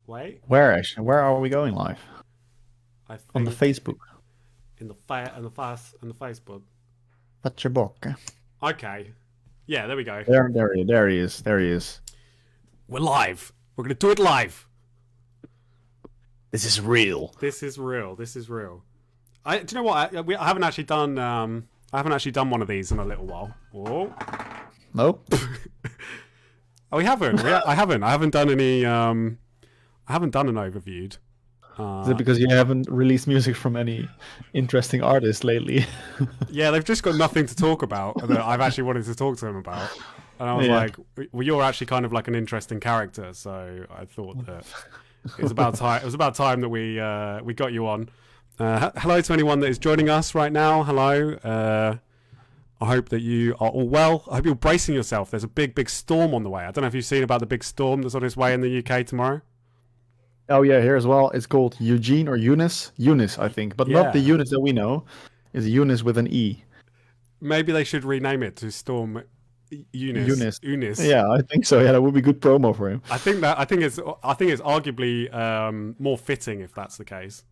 Wait, Where actually? Where are we going live? I On the think Facebook. in the Facebook. That's your book. Okay. Yeah, there we go. There he is. There he is. We're live. We're gonna do it live. This is real. This is real. This is real. Do you know what? I haven't actually done. I haven't actually done one of these in a little while. Oh, Nope. oh, we haven't. I haven't. I haven't done any. I haven't done an overviewed. Is it because you haven't released music from any interesting artists lately? Yeah, they've just got nothing to talk about that I've actually wanted to talk to them about. And I was Yeah. like, well, you're actually kind of like an interesting character, so I thought that it was about time. It was about time that we got you on. Hello to anyone that is joining us right now. Hello. I hope that you are all well. I hope you're bracing yourself. There's a big storm on the way. I don't know if you've seen about the big storm that's on its way in the UK tomorrow. Oh yeah, here as well. It's called Eugene or Eunice. Eunice, I think, but not the Yeah, Eunice that we know. It's Eunice with an E. maybe they should rename it to Storm Eunice. Eunice. Eunice. Yeah, I think so. Yeah, that would be good promo for him. I think it's arguably more fitting if that's the case.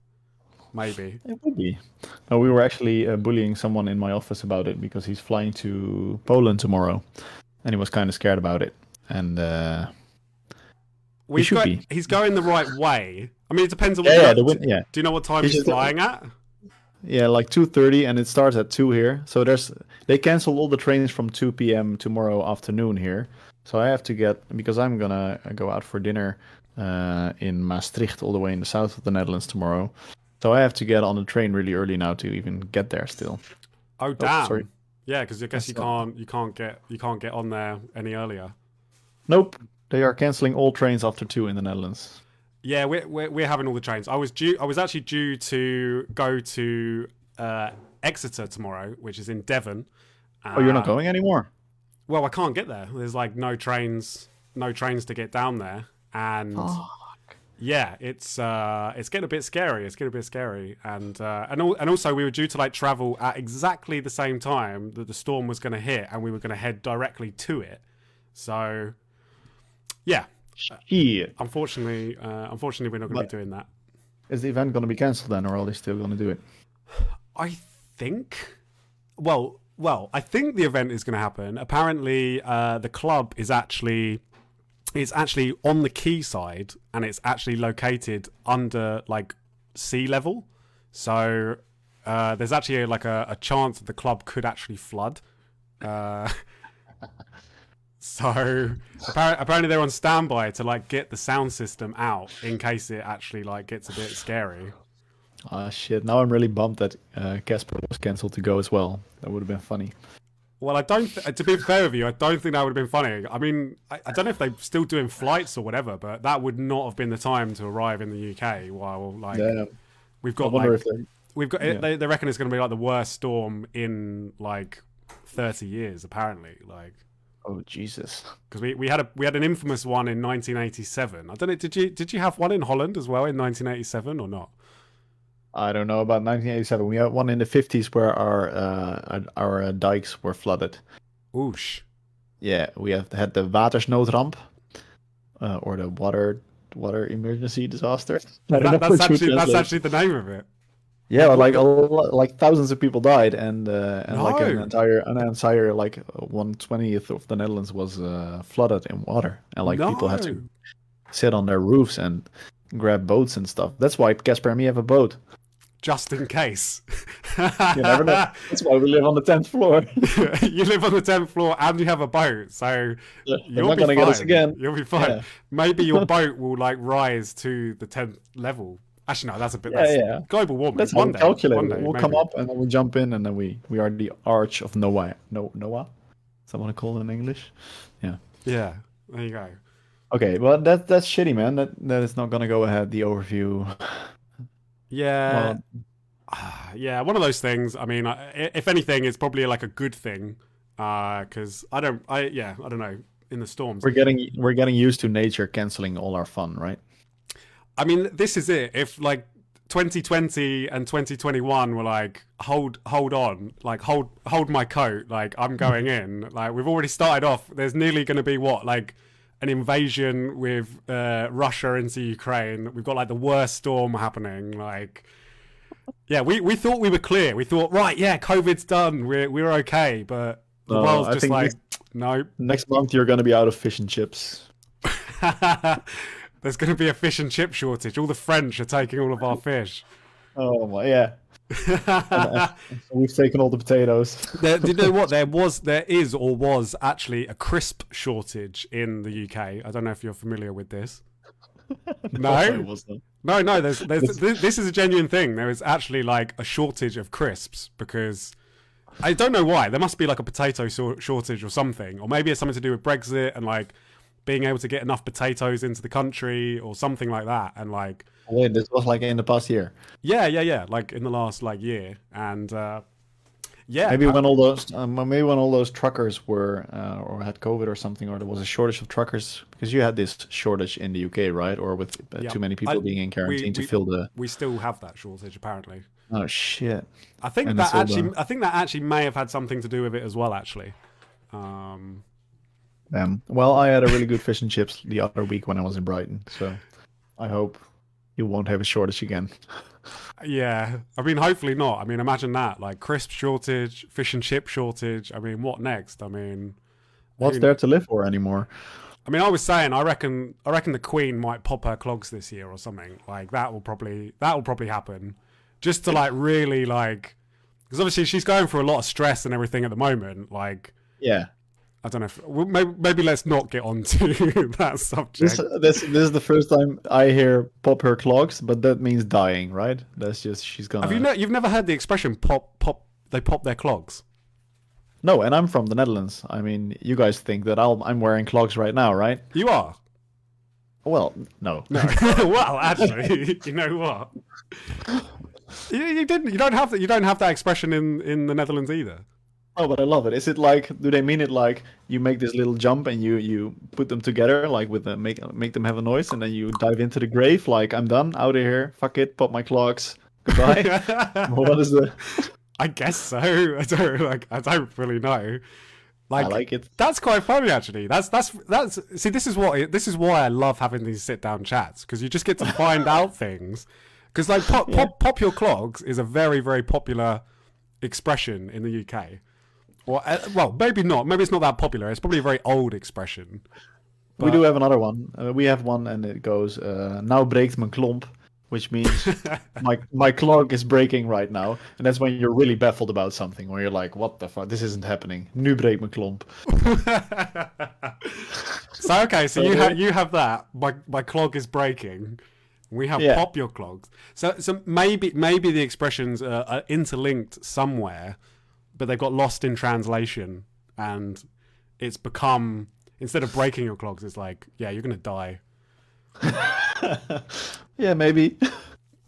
Maybe. It would be. No, we were actually bullying someone in my office about it because he's flying to Poland tomorrow, and he was kind of scared about it. And he should be. He's going the right way. I mean, it depends on what. Yeah, Do you know what time he's flying at? Yeah, like 2:30, and it starts at 2 here. So they canceled all the trains from 2 p.m. tomorrow afternoon here. So I have to get, because I'm gonna go out for dinner in Maastricht, all the way in the south of the Netherlands tomorrow. So I have to get on the train really early now to even get there still. Oh Oh, sorry. damn! Yeah, because I guess you can't get on there any earlier. Nope. They are canceling all trains after 2 in the Netherlands. Yeah, we're having all the trains. I was actually due to go to Exeter tomorrow, which is in Devon. Oh, you're not going anymore? Well, I can't get there. There's like no trains to get down there, and Oh. yeah, it's getting a bit scary. It's getting a bit scary, and also we were due to like travel at exactly the same time that the storm was going to hit, and we were going to head directly to it. So, yeah, Shit. unfortunately, we're not going to be doing that. Is the event going to be cancelled then, or are they still going to do it? I think. Well, I think the event is going to happen. Apparently, the club is actually. It's actually on the quayside, and it's actually located under like sea level. So there's actually a chance that the club could actually flood. Uh, so apparently they're on standby to like get the sound system out in case it actually like gets a bit scary. Ah, shit. Now I'm really bummed that Casper was cancelled to go as well. That would have been funny. Well, I don't. To be fair with you, I don't think that would have been funny. I mean, I don't know if they're still doing flights or whatever, but that would not have been the time to arrive in the UK. While like Yeah. we've I got wonder like if they. we've got Yeah. they reckon it's going to be like the worst storm in like 30 years. Apparently, like Oh, Jesus. because we had an infamous one in 1987. I don't know. Did you have one in Holland as well in 1987 or not? I don't know about 1987. We had one in the 50s where our dikes were flooded. Oosh. Yeah, we have had the watersnoodramp, or the water emergency disaster. I don't know That's what you that's translate. actually the name of it. Yeah, What like the- like thousands of people died, and like No. an entire like 1/20th of the Netherlands was flooded in water, and like people had No. to sit on their roofs and grab boats and stuff. That's why Casper and me have a boat. Just in case. You never know. That's why we live on the 10th floor. You live on the 10th floor and you have a boat, so They're you'll not be gonna fine. get us again. You'll be fine. Yeah. Maybe your boat will like rise to the 10th level. Actually, no, that's a bit. Yeah, That's yeah. global warming. That's how One we day, calculate one it. day, We'll maybe. come up and then we jump in, and then we are the arch of Noah. Noah? Is that what I call it in English? Yeah. Yeah, there you go. Okay, well that's shitty, man. That is not gonna go ahead. The overview. Yeah, Well, yeah, one of those things. I mean, if anything, it's probably like a good thing, because I don't know. In the storms, we're getting used to nature canceling all our fun, right? I mean, this is it. If like 2020 and 2021 were like, hold on, like hold my coat, like I'm going in. Like we've already started off. There's nearly going to be what like an invasion with Russia into Ukraine. We've got like the worst storm happening. Like, yeah, we thought we were clear. We thought, right, yeah, COVID's done. We're okay. But the world's just like, no. Next month you're going to be out of fish and chips. There's going to be a fish and chip shortage. All the French are taking all of our fish. Oh my, yeah. So we've taken all the potatoes. Do you know what? There is or was actually a crisp shortage in the UK. I don't know if you're familiar with this. No. No. This is a genuine thing. There is actually like a shortage of crisps because I don't know why. There must be like a potato shortage or something, or maybe it's something to do with Brexit and like being able to get enough potatoes into the country or something like that. And like, wait, this was like in the past year. Yeah. Like in the last like year, and yeah. Maybe when all those truckers were or had COVID or something, or there was a shortage of truckers because you had this shortage in the UK, right? Or with too many people being in quarantine to fill the. We still have that shortage apparently. Oh shit! I think that actually may have had something to do with it as well. Actually. Well, I had a really good fish and chips the other week when I was in Brighton, so I hope you won't have a shortage again. Yeah, I mean, hopefully not. I mean, imagine that, like crisp shortage, fish and chip shortage. I mean, what next? I mean, what's there to live for anymore? I mean, I was saying, I reckon the Queen might pop her clogs this year or something. Like that will probably happen, just to like really like, because obviously she's going through a lot of stress and everything at the moment. Like, yeah. I don't know if maybe let's not get on to that subject. This is the first time I hear pop her clogs, but that means dying, right? That's just she's gonna. You've never heard the expression they pop their clogs? No, and I'm from the Netherlands. I mean, you guys think that I'm wearing clogs right now, right? You are. Well, no. Well, actually, you know what? You don't have that expression in the Netherlands either. Oh, but I love it. Is it like, do they mean it like you make this little jump and you put them together, like with the make them have a noise, and then you dive into the grave, like I'm done, out of here, fuck it, pop my clogs, goodbye? What is the? I guess so. I don't really know. Like, I like it. That's quite funny, actually. That's see, this is why I love having these sit down chats, because you just get to find out things. Because like pop your clogs is a very, very popular expression in the UK. Well, maybe not. Maybe it's not that popular. It's probably a very old expression. But... We do have another one. We have one, and it goes, "Nou breekt mijn klomp," which means my clog is breaking right now. And that's when you're really baffled about something, where you're like, "What the fuck? This isn't happening. Nu breekt mijn klomp." So okay, so you have that. My clog is breaking. We have pop your clogs. So maybe the expressions are interlinked somewhere, but they've got lost in translation, and it's become, instead of breaking your clogs, it's like, yeah, you're gonna die. Yeah, maybe.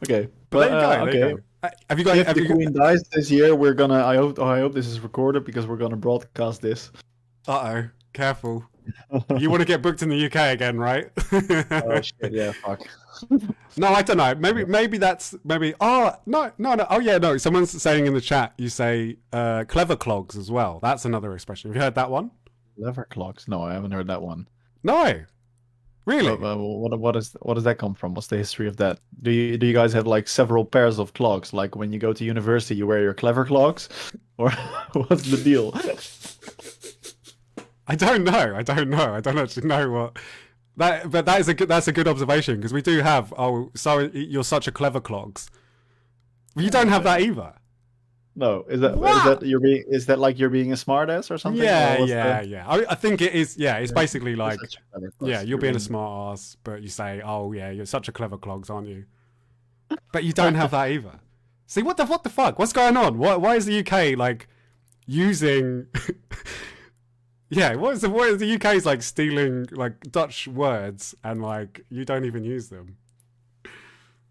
Okay, but there you go. Have you got? If the Queen dies this year, we're gonna. I hope this is recorded because we're gonna broadcast this. Careful. You want to get booked in the UK again, right? Oh shit! Yeah, fuck. No, I don't know. Maybe. Oh no. Oh yeah, no. Someone's saying in the chat, you say clever clogs as well. That's another expression. Have you heard that one? Clever clogs? No, I haven't heard that one. No. Really? What does that come from? What's the history of that? Do you guys have like several pairs of clogs? Like when you go to university, you wear your clever clogs, or what's the deal? I don't know. I don't actually know what that. But that's a good observation, because we do have. Oh, so you're such a clever clogs. You don't have that either. No, is that like you're being a smartass or something? Yeah. I think it is. Yeah, it's basically like, you're being a smart ass, but you say, oh yeah, you're such a clever clogs, aren't you? But you don't have that either. See, what the fuck? What's going on? Why is the UK like using? Yeah, what is the UK's like stealing like Dutch words, and like you don't even use them?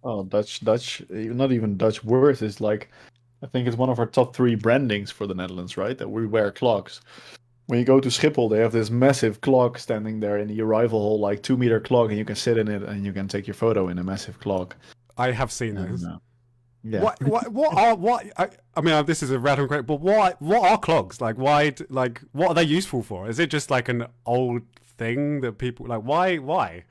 Oh, Dutch, not even Dutch words. Is like, I think it's one of our top 3 brandings for the Netherlands, right? That we wear clogs. When you go to Schiphol, they have this massive clog standing there in the arrival hall, like 2-meter clog, and you can sit in it and you can take your photo in a massive clog. I have seen those. Yeah. I mean, this is a random question, but what are clogs? Like, what are they useful for? Is it just like an old thing that people like? Why?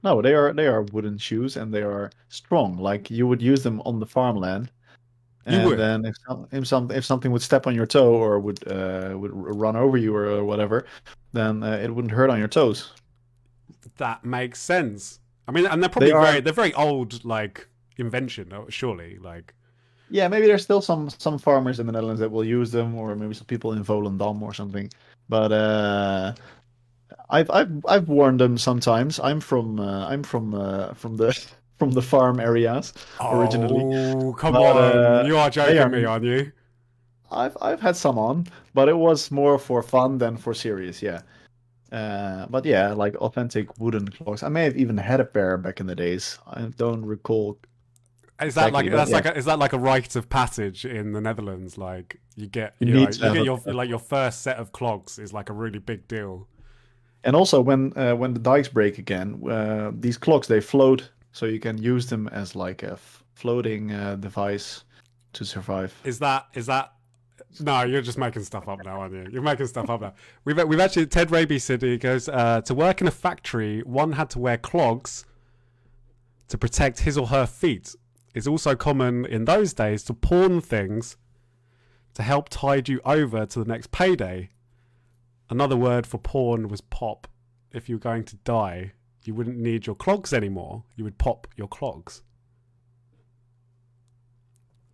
No, they are wooden shoes and they are strong. Like you would use them on the farmland, You and would. then if something would step on your toe or would run over you or whatever, then it wouldn't hurt on your toes. That makes sense. I mean, and They are they're very old like invention, surely. Like, Yeah, maybe there's still some farmers in the Netherlands that will use them, or maybe some people in Volendam or something. But I've worn them sometimes. I'm from the from the farm areas originally, oh, come but on, you are they joking are. me, aren't you? I've had some on, but it was more for fun than for serious. Yeah. But yeah, like authentic wooden clogs. I may have even had a pair back in the days. I don't recall Is that like exactly, but yeah, is that like a rite of passage in the Netherlands? Like you need to you have get a. your first set of clogs is like a really big deal. And also, when the dikes break again, these clocks they float, so you can use them as like a floating device to survive. Is that no? You're just making stuff up now, aren't you? You're making stuff up now. We've actually Ted Raby said he goes to work in a factory. One had to wear clogs to protect his or her feet. It's also common in those days to pawn things to help tide you over to the next payday. Another word for pawn was pop. If you were going to die, you wouldn't need your clogs anymore. You would pop your clogs.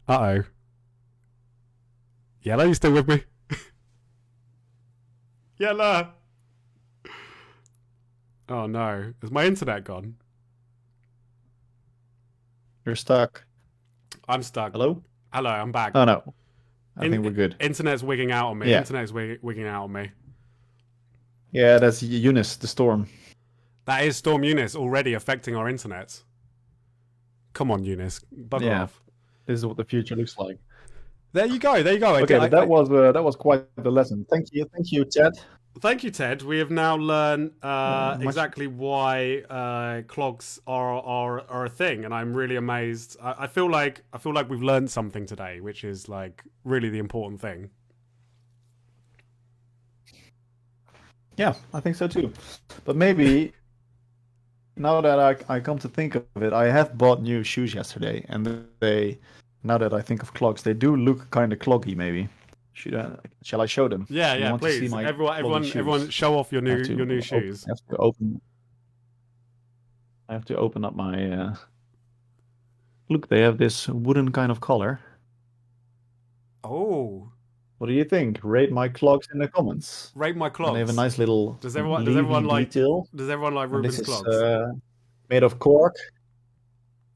Uh-oh. Yellow, you still with me? Yellow! Oh no. Is my internet gone? You're stuck. I'm stuck. Hello? Hello, I'm back. Oh no, I think we're good. Internet's wigging out on me. Yeah, Internet's wigging out on me. yeah, that's Eunice, the storm. That is Storm Eunice already affecting our internet. Come on, Eunice. Bugger Yeah, off. this is what the future looks like. There you go. There you go. Okay, but that was quite the lesson. Thank you, Ted. Thank you, Ted. We have now learned Much. exactly why clogs are a thing, and I'm really amazed. I feel like we've learned something today, which is like really the important thing. Yeah, I think so too. But maybe now that I come to think of it, I have bought new shoes yesterday, and they, now that I think of clogs, they do look kind of cloggy. Maybe shall I show them? Yeah, You yeah. want to see Please, my cloggy shoes? everyone, show off your I have new to shoes. I have to open. I have to open up my. Look, they have this wooden kind of color. Oh, What do you think? Rate my clogs in the comments. rate my And they have a clogs. nice little Does leafy detail. everyone like And this Ruben's is clogs? made of cork.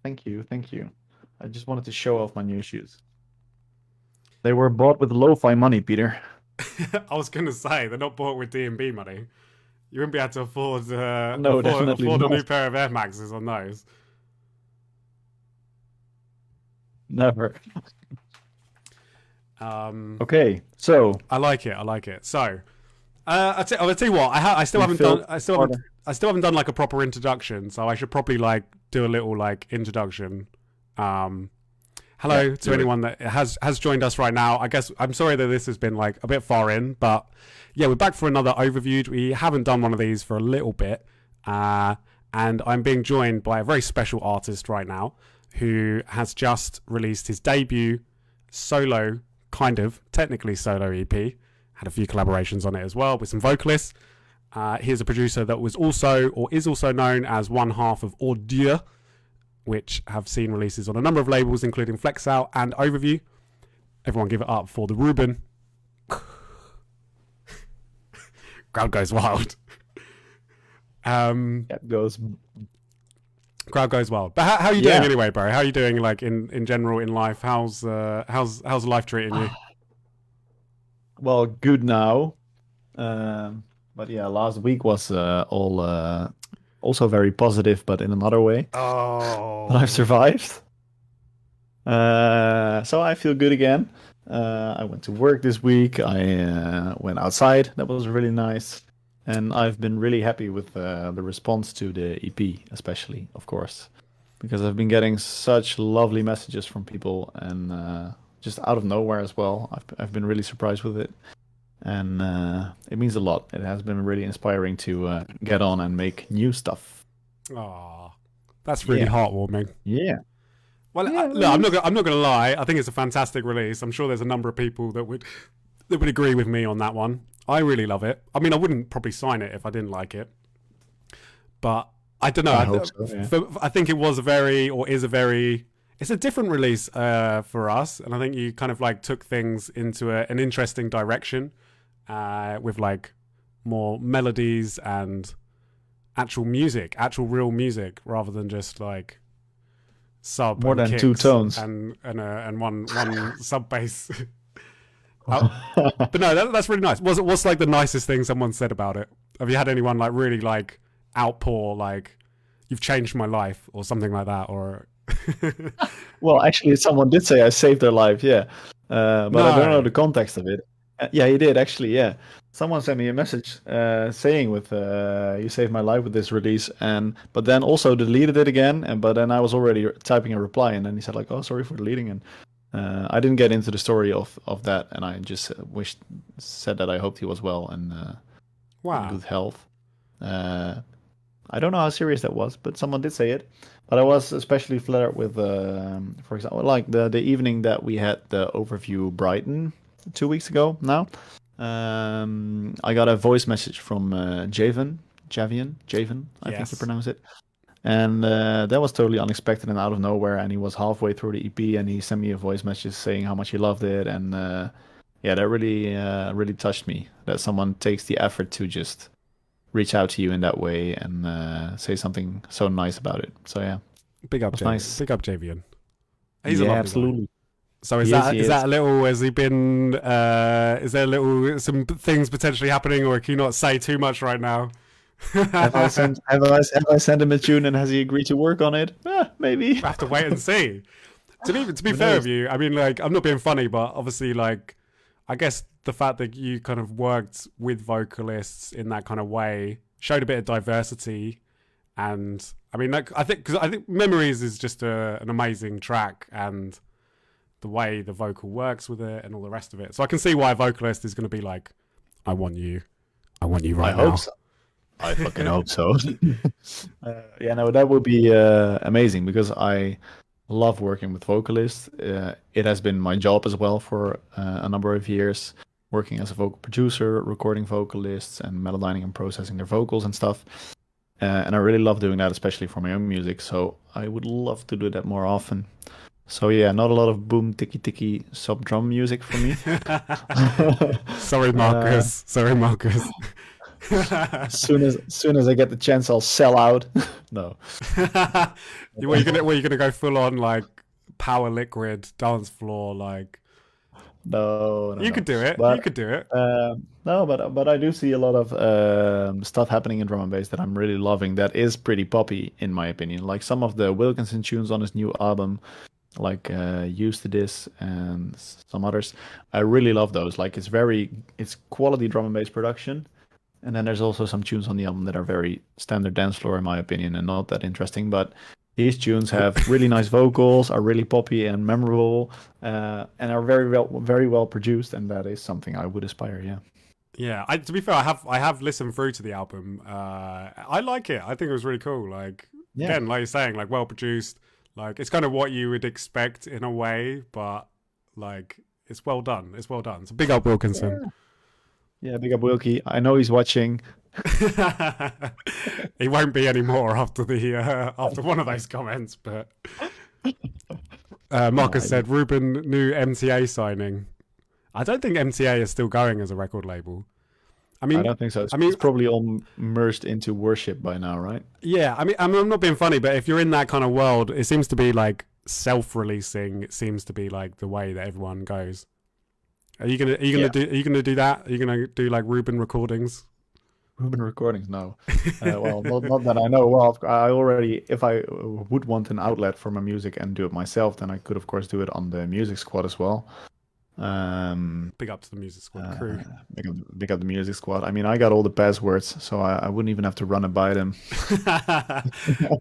Thank you, thank you. I just wanted to show off my new shoes. They were bought with lo-fi money, Peter. I was gonna say they're not bought with D&B money. You wouldn't be able to afford No, definitely afford a new not. pair of Air Maxes on those. Never. Um, Okay, so I like it. I like it. So, I'll tell you what. I still we haven't filled done. part of- I still haven't done like a proper introduction. So I should probably like do a little like introduction. Hello Yeah, to do it. anyone that has joined us right now. I guess I'm sorry that this has been like a bit far in, but yeah, we're back for another overview. We haven't done one of these for a little bit, and I'm being joined by a very special artist right now who has just released his debut solo, kind of technically solo EP. Had a few collaborations on it as well with some vocalists. He's a producer that was also or is also known as one half of Audio, which have seen releases on a number of labels, including Flex Out and Overview. Everyone give it up for the Rueben. Crowd goes wild. Yeah, it goes. Crowd goes wild. But how are you doing Yeah. anyway, bro? How are you doing like in general in life? How's life treating you? Well, good now. But yeah, last week was all also very positive, but in another way. Oh, But I've survived. So I feel good again. I went to work this week. I went outside. That was really nice. And I've been really happy with the response to the EP, especially, of course, because I've been getting such lovely messages from people and just out of nowhere as well. I've been really surprised with it. and it means a lot. It has been really inspiring to get on and make new stuff. Oh, that's really Yeah. heartwarming. Yeah. Well, Yeah, look, I'm not gonna lie. I think it's a fantastic release. I'm sure there's a number of people that would agree with me on that one. I really love it. I mean, I wouldn't probably sign it if I didn't like it, but I don't know. I hope so. Yeah. I think it was a very, or is a very. It's a different release for us, and I think you kind of like took things into an interesting direction with like more melodies and actual music, actual real music, rather than just like sub More and than two kicks tones. and one sub bass. But no, that's really nice. What's like the nicest thing someone said about it? Have you had anyone like really like outpour like you've changed my life or something like that? Or Well, actually, someone did say I saved their life. Yeah, but I don't know No. the context of it. Yeah, he did actually. Yeah, someone sent me a message saying with "You saved my life with this release," but then also deleted it again. But then I was already typing a reply, and then he said like, "Oh, sorry for deleting." And I didn't get into the story of that, and I just said that I hoped he was well and in Wow. good health. I don't know how serious that was, but someone did say it. But I was especially flattered with, for example, like the evening that we had the overview Brighton 2 weeks ago now. I got a voice message from Javen, I think you Yes. pronounce it. And that was totally unexpected and out of nowhere. And he was halfway through the EP, and he sent me a voice message saying how much he loved it. And yeah, that really touched me. That someone takes the effort to just reach out to you in that way and say something so nice about it. So yeah, Big up, that's Javian. nice. Big up, Javian. He's a Yeah, lovely guy. absolutely. So is He that is. that a little? Has he been? Is there a little some things potentially happening, or can you not say too much right now? Have I sent him a tune and has he agreed to work on it? Maybe. Have to wait and see. To be Who fair knows? with you, I mean, like, I'm not being funny, but obviously, like, I guess the fact that you kind of worked with vocalists in that kind of way showed a bit of diversity. And I mean, like, I think Memories is just an amazing track, and the way the vocal works with it and all the rest of it. So I can see why a vocalist is going to be like, I want you right I now. hope so. I fucking hope so. Yeah, no, that would be amazing because I love working with vocalists. It has been my job as well for a number of years, working as a vocal producer, recording vocalists, and melodizing and processing their vocals and stuff. And I really love doing that, especially for my own music. So I would love to do that more often. So yeah, not a lot of boom ticky ticky sub drum music for me. Sorry, Marcus. Sorry, Marcus. As soon as I get the chance, I'll sell out. No. Were you gonna go full on like power liquid dance floor like? No, You could do it. But, you could do it. No, but I do see a lot of stuff happening in drum and bass that I'm really loving. That is pretty poppy, in my opinion. Like some of the Wilkinson tunes on his new album, like Used to This and some others. I really love those. Like it's quality drum and bass production. And then there's also some tunes on the album that are very standard dance floor, in my opinion, and not that interesting. But these tunes have really nice vocals, are really poppy and memorable, and are very well produced. And that is something I would aspire. Yeah. Yeah. To be fair, I have listened through to the album. I like it. I think it was really cool. Like again, like you're saying, like well produced. Like it's kind of what you would expect in a way, but like it's well done. It's well done. So big up Wilkinson. Yeah, big up Wilkie. I know he's watching. He won't be anymore after after one of those comments. But Marcus said Ruben new MTA signing. I don't think MTA is still going as a record label. I mean, I don't think so. It's probably all merged into Worship by now, right? Yeah, I mean, I'm not being funny, but if you're in that kind of world, it seems to be like self-releasing. It seems to be like the way that everyone goes. Are you gonna do that? Are you gonna do like Ruben recordings? Ruben recordings, no. Well, not that I know. Well, I already, if I would want an outlet for my music and do it myself, then I could, of course, do it on the Music Squad as well. Big up to the Music Squad crew. Big up the Music Squad. I mean, I got all the passwords, so I wouldn't even have to run and buy them.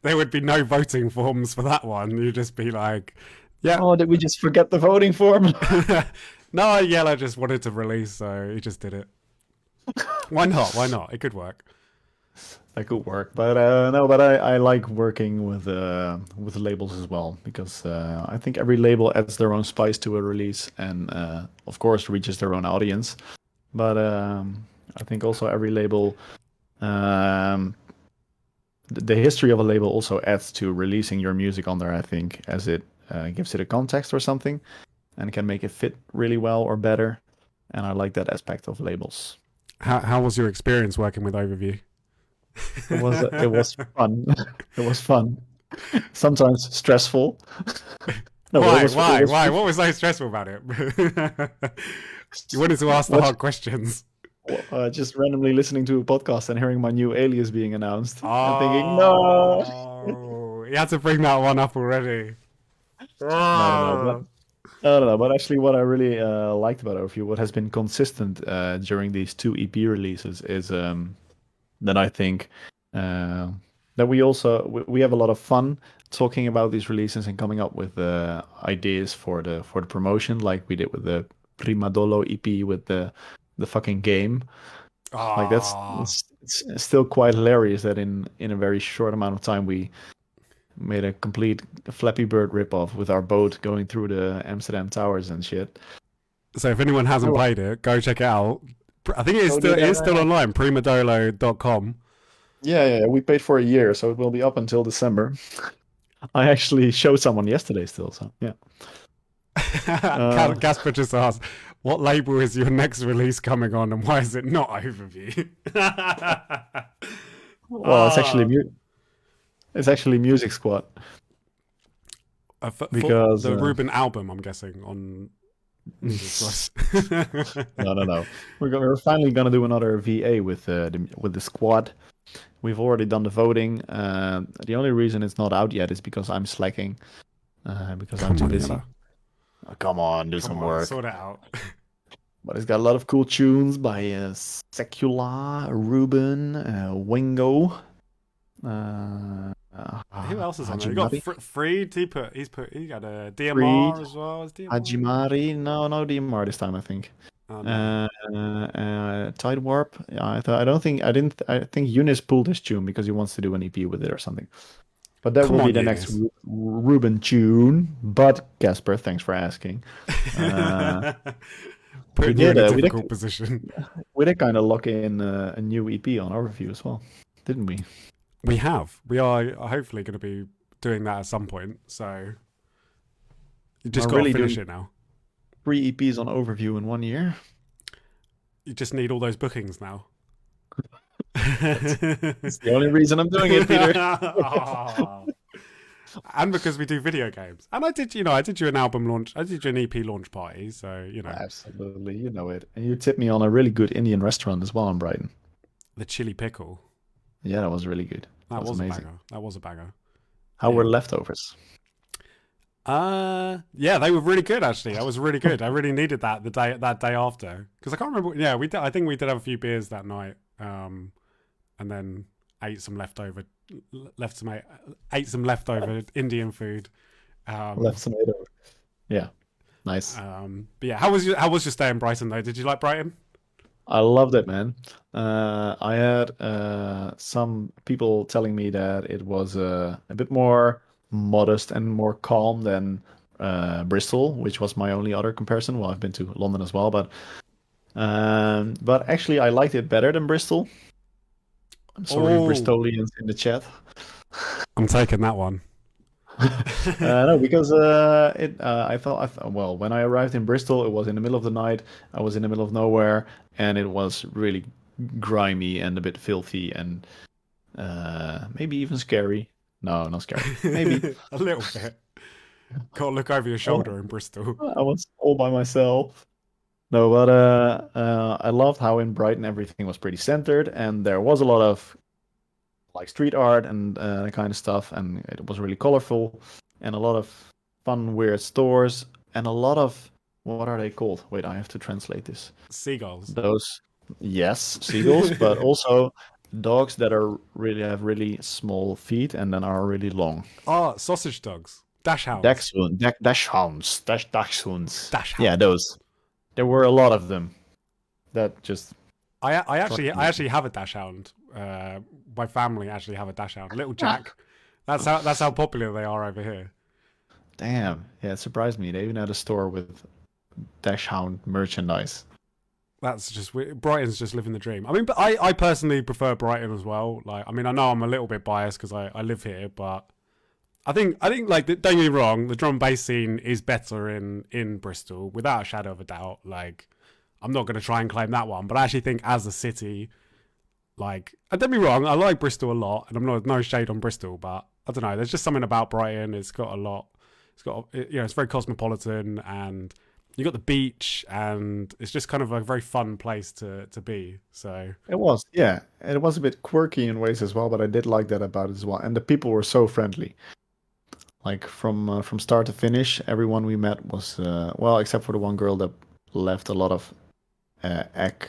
There would be no voting forms for that one. You'd just be like, yeah. Oh, did we just forget the voting form? No, Yellow just wanted to release, so he just did it. Why not? Why not? It could work. That could work, but no, but I like working with labels as well because I think every label adds their own spice to a release and of course reaches their own audience. But I think also every label, um, the history of a label also adds to releasing your music on there. I think as it gives it a context or something, and can make it fit really well or better. And I like that aspect of labels. How was your experience working with Overview? It was fun. It was fun. Sometimes stressful. No, but Why? it Why? was Why? What was so stressful about it? You wanted to ask the what hard questions. just randomly listening to a podcast and hearing my new alias being announced and thinking, no, Oh, you had to bring that one up already. no, no, but Oh. no, no, no. But actually, what I really liked about Overview, what has been consistent during these two EP releases, is that I think uh, that we have a lot of fun talking about these releases and coming up with ideas for the promotion, like we did with the Prima Dolo EP with the fucking game. Like that's Ah. it's still quite hilarious that in a very short amount of time we made a complete Flappy Bird ripoff with our boat going through the Amsterdam towers and shit. So if anyone hasn't played it, go check it out. I think Go do it that is right still now. online, primadolo.com. Yeah, yeah, we paid for a year, so it will be up until December. I actually showed someone yesterday still, so yeah. Casper just asked, what label is your next release coming on and why is it not Overview? Well, Ah, it's actually Music Squad for because the Ruben album, I'm guessing, on Music Squad. no. We're finally gonna do another VA with the squad. We've already done the voting. The only reason it's not out yet is because I'm slacking, because I'm Come too on, busy. Yella. Oh, come on, do Come some on, work. sort it out. But it's got a lot of cool tunes by Secula, Ruben, Wingo, Who else is on there? You got Hajimari, Freed. He got a Freed, DMR as well. Is DMR in there? Hajimari. No DMR this time, I think. Oh no. Tide Warp. Yeah, I don't think I didn't. I think Eunice pulled this tune because he wants to do an EP with it or something. But that Come will be on, the next Eunice. Ruben tune. But Casper, thanks for asking. Uh, we Putting you did. in a difficult position. We did kind of lock in a new EP on Overview as well, didn't we? We have. We are hopefully going to be doing that at some point. So you just We're got to really finish doing it now. 3 EPs on Overview in 1 year. You just need all those bookings now. That's the only reason I'm doing it, Peter. Oh. And because we do video games. And I did you an album launch. I did you an EP launch party. So, Absolutely, you know it. And you tipped me on a really good Indian restaurant as well in Brighton. the chili pickle. Yeah, that was really good. That was a amazing. banger. That was a banger. How Yeah. were leftovers? Yeah, they were really good actually. That was really good. I really needed that that day after because I can't remember. Yeah, we did. I think we did have a few beers that night. And then ate some leftover Indian food. Left some it over. Yeah, nice. But yeah, how was your stay in Brighton though? Did you like Brighton? I loved it, man. I had some people telling me that it was a bit more modest and more calm than Bristol, which was my only other comparison. Well, I've been to London as well, but actually I liked it better than Bristol. I'm sorry, Oh, Bristolians in the chat. I'm taking that one. No, because well, when I arrived in Bristol, it was in the middle of the night. I was in the middle of nowhere, and it was really grimy and a bit filthy and maybe even scary. No, not scary. Maybe. A little bit. Got to look over your shoulder in Bristol. I was all by myself. No, but I loved how in Brighton everything was pretty centered, and there was a lot of like street art and that kind of stuff, and it was really colorful, and a lot of fun, weird stores, and a lot of what are they called? Wait, I have to translate this. Seagulls. Those, yes, seagulls, but also dogs that are really have really small feet and then are really long. Oh, sausage dogs. Dash hounds. Dachshunds, dachshunds, dachshunds. Dash Yeah, hounds. those. There were a lot of them. That just struck I me. actually have a dash hound. My family actually have a dash hound, little Jack. That's how popular they are over here. Damn. Yeah, it surprised me. They even had a store with Dash Hound merchandise. That's just Brighton's just living the dream. I mean, but I personally prefer Brighton as well. Like, I mean, I know I'm a little bit biased because I live here, but I think like don't get me wrong, the drum and bass scene is better in Bristol without a shadow of a doubt. Like, I'm not going to try and claim that one, but I actually think as a city, like, and don't get me wrong, I like Bristol a lot, and I'm not no shade on Bristol, but I don't know. There's just something about Brighton. It's got a lot. It's got it's very cosmopolitan, and you got the beach, and it's just kind of a very fun place to be. So It was, yeah. And it was a bit quirky in ways as well, but I did like that about it as well. And the people were so friendly. Like from start to finish, everyone we met was well, except for the one girl that left a lot of egg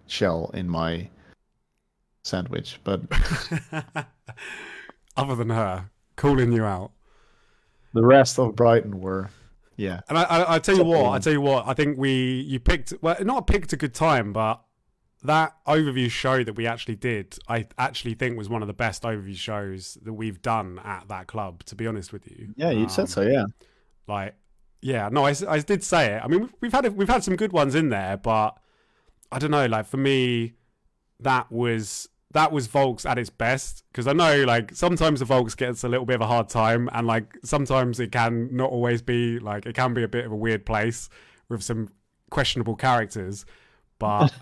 shell in my sandwich. But other than her calling you out. the rest of Brighton were, yeah. And I tell you Except for what, one. I think you picked, well, not picked a good time, but that overview show that we actually did, I actually think was one of the best overview shows that we've done at that club. To be honest with you, Yeah, you said so, yeah. like, yeah, no, I did say it. I mean, we've had some good ones in there, but I don't know. Like for me, that was Volks at its best, because I know like sometimes the Volks gets a little bit of a hard time, and like sometimes it can not always be like, it can be a bit of a weird place with some questionable characters, but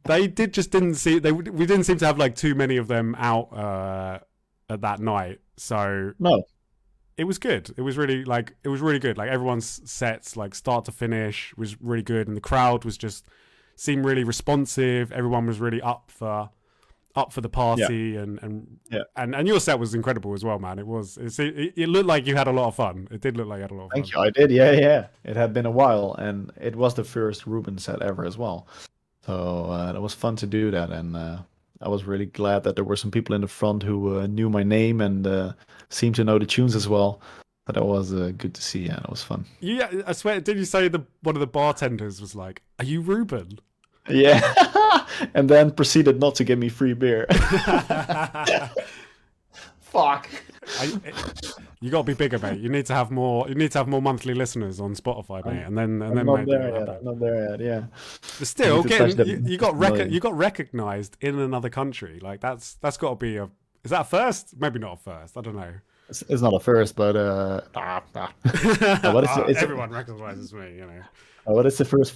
they we didn't seem to have like too many of them out at that night, so No, it was good. It was really good. Like everyone's sets, like start to finish, was really good, and the crowd was just seemed really responsive. Everyone was really up for the yeah, party, yeah. and your set was incredible as well, man. It looked like you had a lot of fun. It did look like you had a lot of Thank fun. you. I did, yeah, yeah. It had been a while, and it was the first Ruben set ever as well. So it was fun to do that, and I was really glad that there were some people in the front who knew my name and seemed to know the tunes as well. So that was good to see, and it was fun. Yeah, I swear, did you say one of the bartenders was like, "Are you Ruben?" Yeah, and then proceeded not to give me free beer. Fuck. I, you got to be bigger, mate. You need to have more. You need to have more monthly listeners on Spotify, mate, and I'm then not maybe there it'll yet. happen. I'm not there yet. Yeah. But I need still, to touch getting the million. you got recognized in another country. Like that's got to be a. Is that a first? Maybe not a first. I don't know. It's not a first, but no, but Everyone recognizes me, you know. but it's the first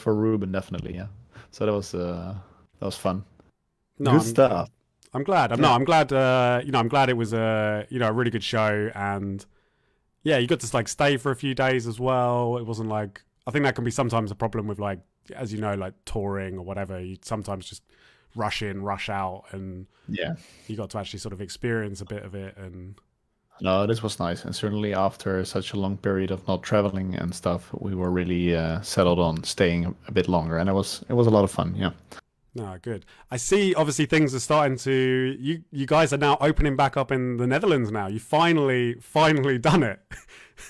for Ruben definitely. Yeah. So that was fun. No, Good stuff. I'm glad. Yeah. I'm glad. I'm glad it was a a really good show, and yeah, you got to like stay for a few days as well. It wasn't like, I think that can be sometimes a problem with like, as you know, like touring or whatever. You sometimes just rush in, rush out, and Yeah. you got to actually sort of experience a bit of it. And No, this was nice, and certainly after such a long period of not traveling and stuff, we were really settled on staying a bit longer, and it was a lot of fun. Yeah. no, good. I see. Obviously, things are starting to. You guys are now opening back up in the Netherlands now. You finally done it.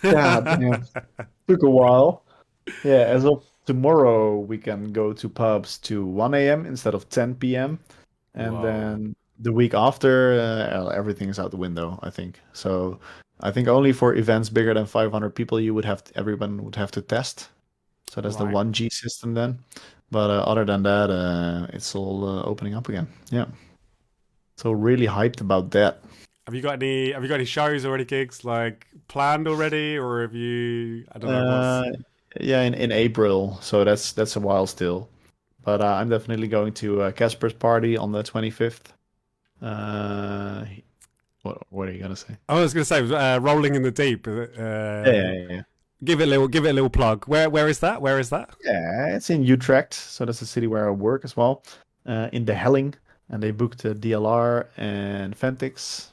Yeah, damn. Took a while. Yeah, as of tomorrow, we can go to pubs to 1 a.m. instead of 10 p.m. And Whoa. then the week after, everything is out the window, I think. So I think only for events bigger than 500 people, everyone would have to test. So that's the Right. 1G system then. But other than that, it's all opening up again. Yeah. So really hyped about that. Have you got any shows or any gigs like planned already, or have you? I don't know what's. Uh, yeah, in April, so that's a while still. But I'm definitely going to Casper's party on the 25th. Uh, what are you gonna say? I was going to say rolling in the deep. Yeah. Give it a little plug. Where is that? Where is that? Yeah, it's in Utrecht, so that's the city where I work as well. In the Helling, and they booked DLR and Fentix,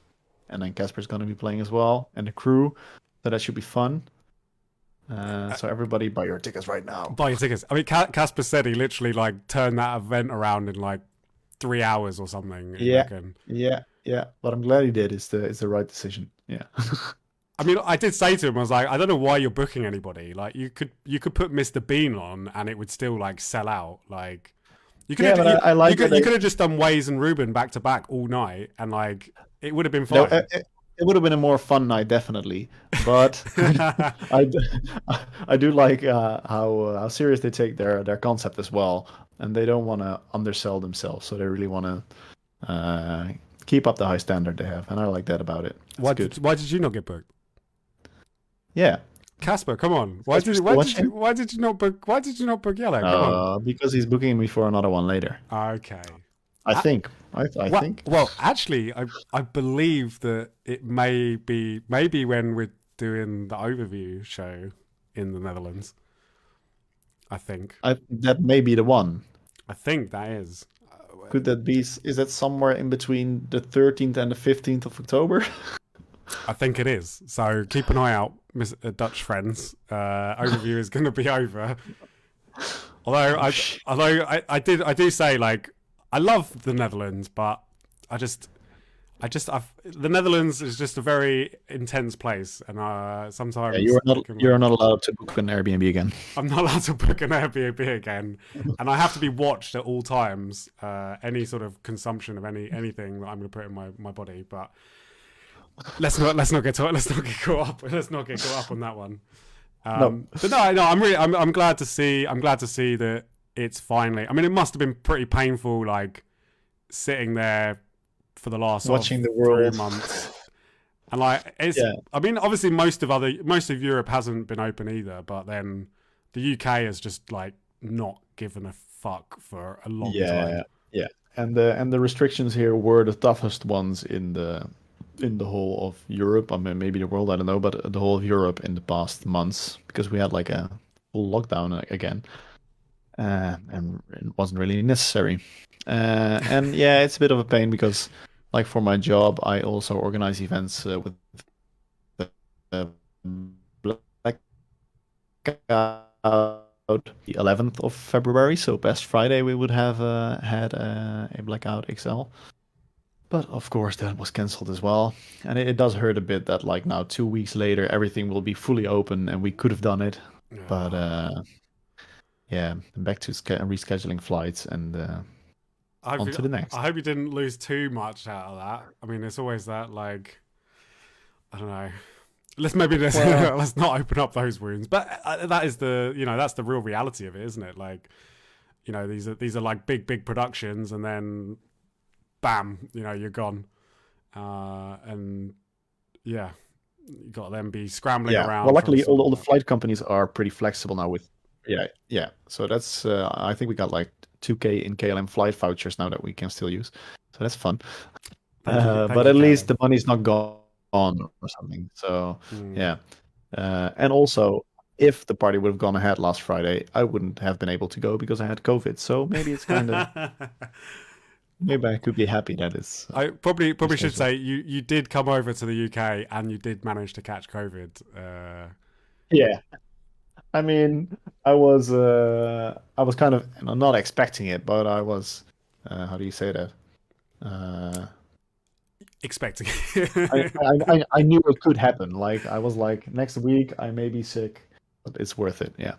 and then Casper's gonna be playing as well, and the crew. So that should be fun. So everybody buy your tickets right now. Buy your tickets. I mean, Casper said he literally like turned that event around in like 3 hours or something. You Yeah, reckon? yeah. What I'm glad he did is the right decision. Yeah. I mean, I did say to him, I was like, I don't know why you're booking anybody. Like, you could put Mr. Bean on, and it would still like sell out. Like, you could Yeah, have but you, I you like could that you could have just done Waze and Ruben back to back all night, and like it would have been fine. it would have been a more fun night, definitely. But I, d- I do like how serious they take their concept as well, and they don't want to undersell themselves, so they really want to keep up the high standard they have, and I like that about it. It's good. Why did you not get booked? Yeah. Casper, come on. Casper still watching? Why did you not book Yellow? Come on. Because he's booking me for another one later. Okay. I think. I think. Well, actually, I believe that it may be when we're doing the overview show in the Netherlands. I think. That may be the one. I think that is. Could that be? Is that somewhere in between the 13th and the 15th of October? I think it is. So keep an eye out, Dutch friends. Overview is going to be over. Although I do say, like, I love the Netherlands, but the Netherlands is just a very intense place, and sometimes you're not allowed to book an Airbnb again. I'm not allowed to book an Airbnb again, and I have to be watched at all times. Any sort of consumption of anything that I'm going to put in my body, but let's not get caught up on that one. No. But no, I'm glad to see that it's finally. I mean, it must have been pretty painful, like sitting there for the last watching the world 3 months, and like it's. Yeah. I mean, obviously, most of Europe hasn't been open either, but then the UK has just like not given a fuck for a long time. Yeah, and the restrictions here were the toughest ones in the whole of Europe. I mean, maybe the world, I don't know, but the whole of Europe in the past months, because we had like a full lockdown again, and it wasn't really necessary. And yeah, it's a bit of a pain because, like, for my job, I also organize events with the Blackout the 11th of February. So past Friday, we would have had a Blackout XL. But of course, that was cancelled as well. And it does hurt a bit that, like, now 2 weeks later, everything will be fully open and we could have done it. Yeah. But yeah, back to rescheduling flights and on to the next. I hope you didn't lose too much out of that. I mean, it's always that, like, I don't know. Let's not open up those wounds. But that is that's the real reality of it, isn't it? Like, these are like big productions, and then bam, you're gone. And yeah, you got them be scrambling around. Well, luckily, all the flight companies are pretty flexible now with. Yeah. So that's I think we got like 2K in KLM flight vouchers now that we can still use. So that's fun. But at least the money's not gone or something. So yeah. And also, if the party would have gone ahead last Friday, I wouldn't have been able to go because I had COVID. So maybe it's kind of. Maybe I could be happy that it's. I probably should say you did come over to the UK and you did manage to catch COVID. Yeah. I mean, I was kind of not expecting it, but I was. How do you say that? Expecting. I knew it could happen. Like I was like, next week I may be sick, but it's worth it. Yeah.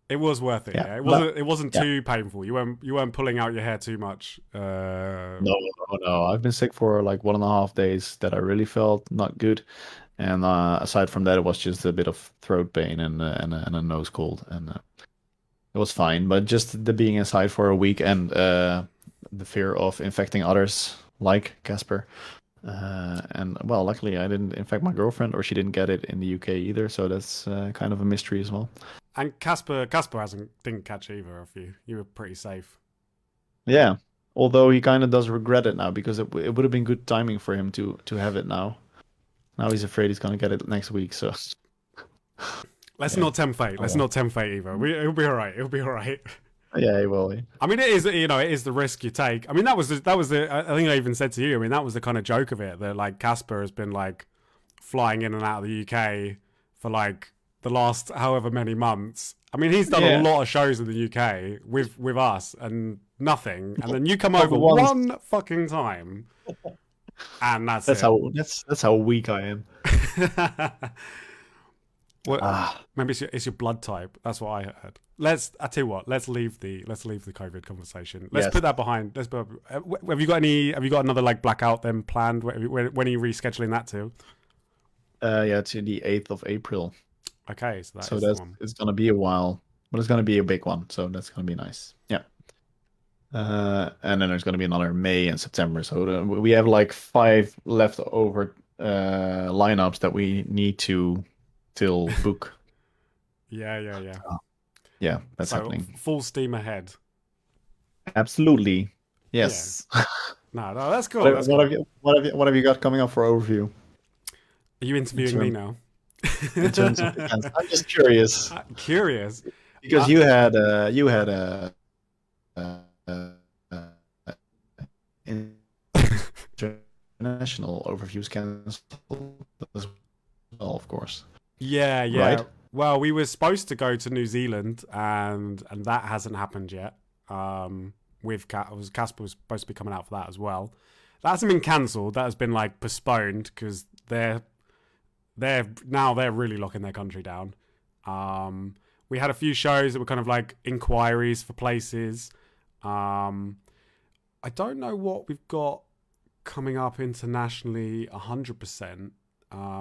It was worth it. Yeah. It wasn't too painful. You weren't pulling out your hair too much. No. I've been sick for like 1.5 days that I really felt not good. And aside from that, it was just a bit of throat pain and a nose cold, and it was fine. But just the being inside for a week and the fear of infecting others, like Casper, and well, luckily I didn't infect my girlfriend, or she didn't get it in the UK either. So that's kind of a mystery as well. And Casper didn't catch either of you. You were pretty safe. Yeah, although he kind of does regret it now because it would have been good timing for him to have it now. Now he's afraid he's going to get it next week. So let's not tempt fate. Let's not tempt fate either. It'll be all right. It'll be all right. Yeah, he will. I mean, it is. It is the risk you take. I mean, that was the. I think I even said to you. I mean, that was the kind of joke of it, that like Casper has been like flying in and out of the UK for like the last however many months. I mean, he's done a lot of shows in the UK with us and nothing, and then you come over one fucking time. and that's That's it. how weak I am. What? Ah, Maybe it's your blood type. That's what I heard. I tell you what. Let's leave the COVID conversation. Let's yes. put that behind. Have you got any? Have you got another like blackout then planned? When are you rescheduling that to? Yeah, it's the 8th of April. Okay, so that So is the that's one. it's gonna be a while, but it's gonna be a big one. So that's gonna be nice. Yeah. And then there's gonna be another May and September. So we have like 5 leftover lineups that we need to still book. Yeah. Oh, yeah, that's So happening. full steam ahead. Absolutely. Yeah. Yes. No, that's cool. That's What cool. have you got coming up for overview Are you in interviewing me terms now? in terms of events? I'm just curious I'm curious. because Uh, you had a international overviews cancelled as well, of course. yeah. Right? Well, we were supposed to go to New Zealand, and that hasn't happened yet. With Casper was supposed to be coming out for that as well. That hasn't been cancelled. That has been like postponed because they're really locking their country down. We had a few shows that were kind of like inquiries for places. I don't know what we've got coming up internationally 100%.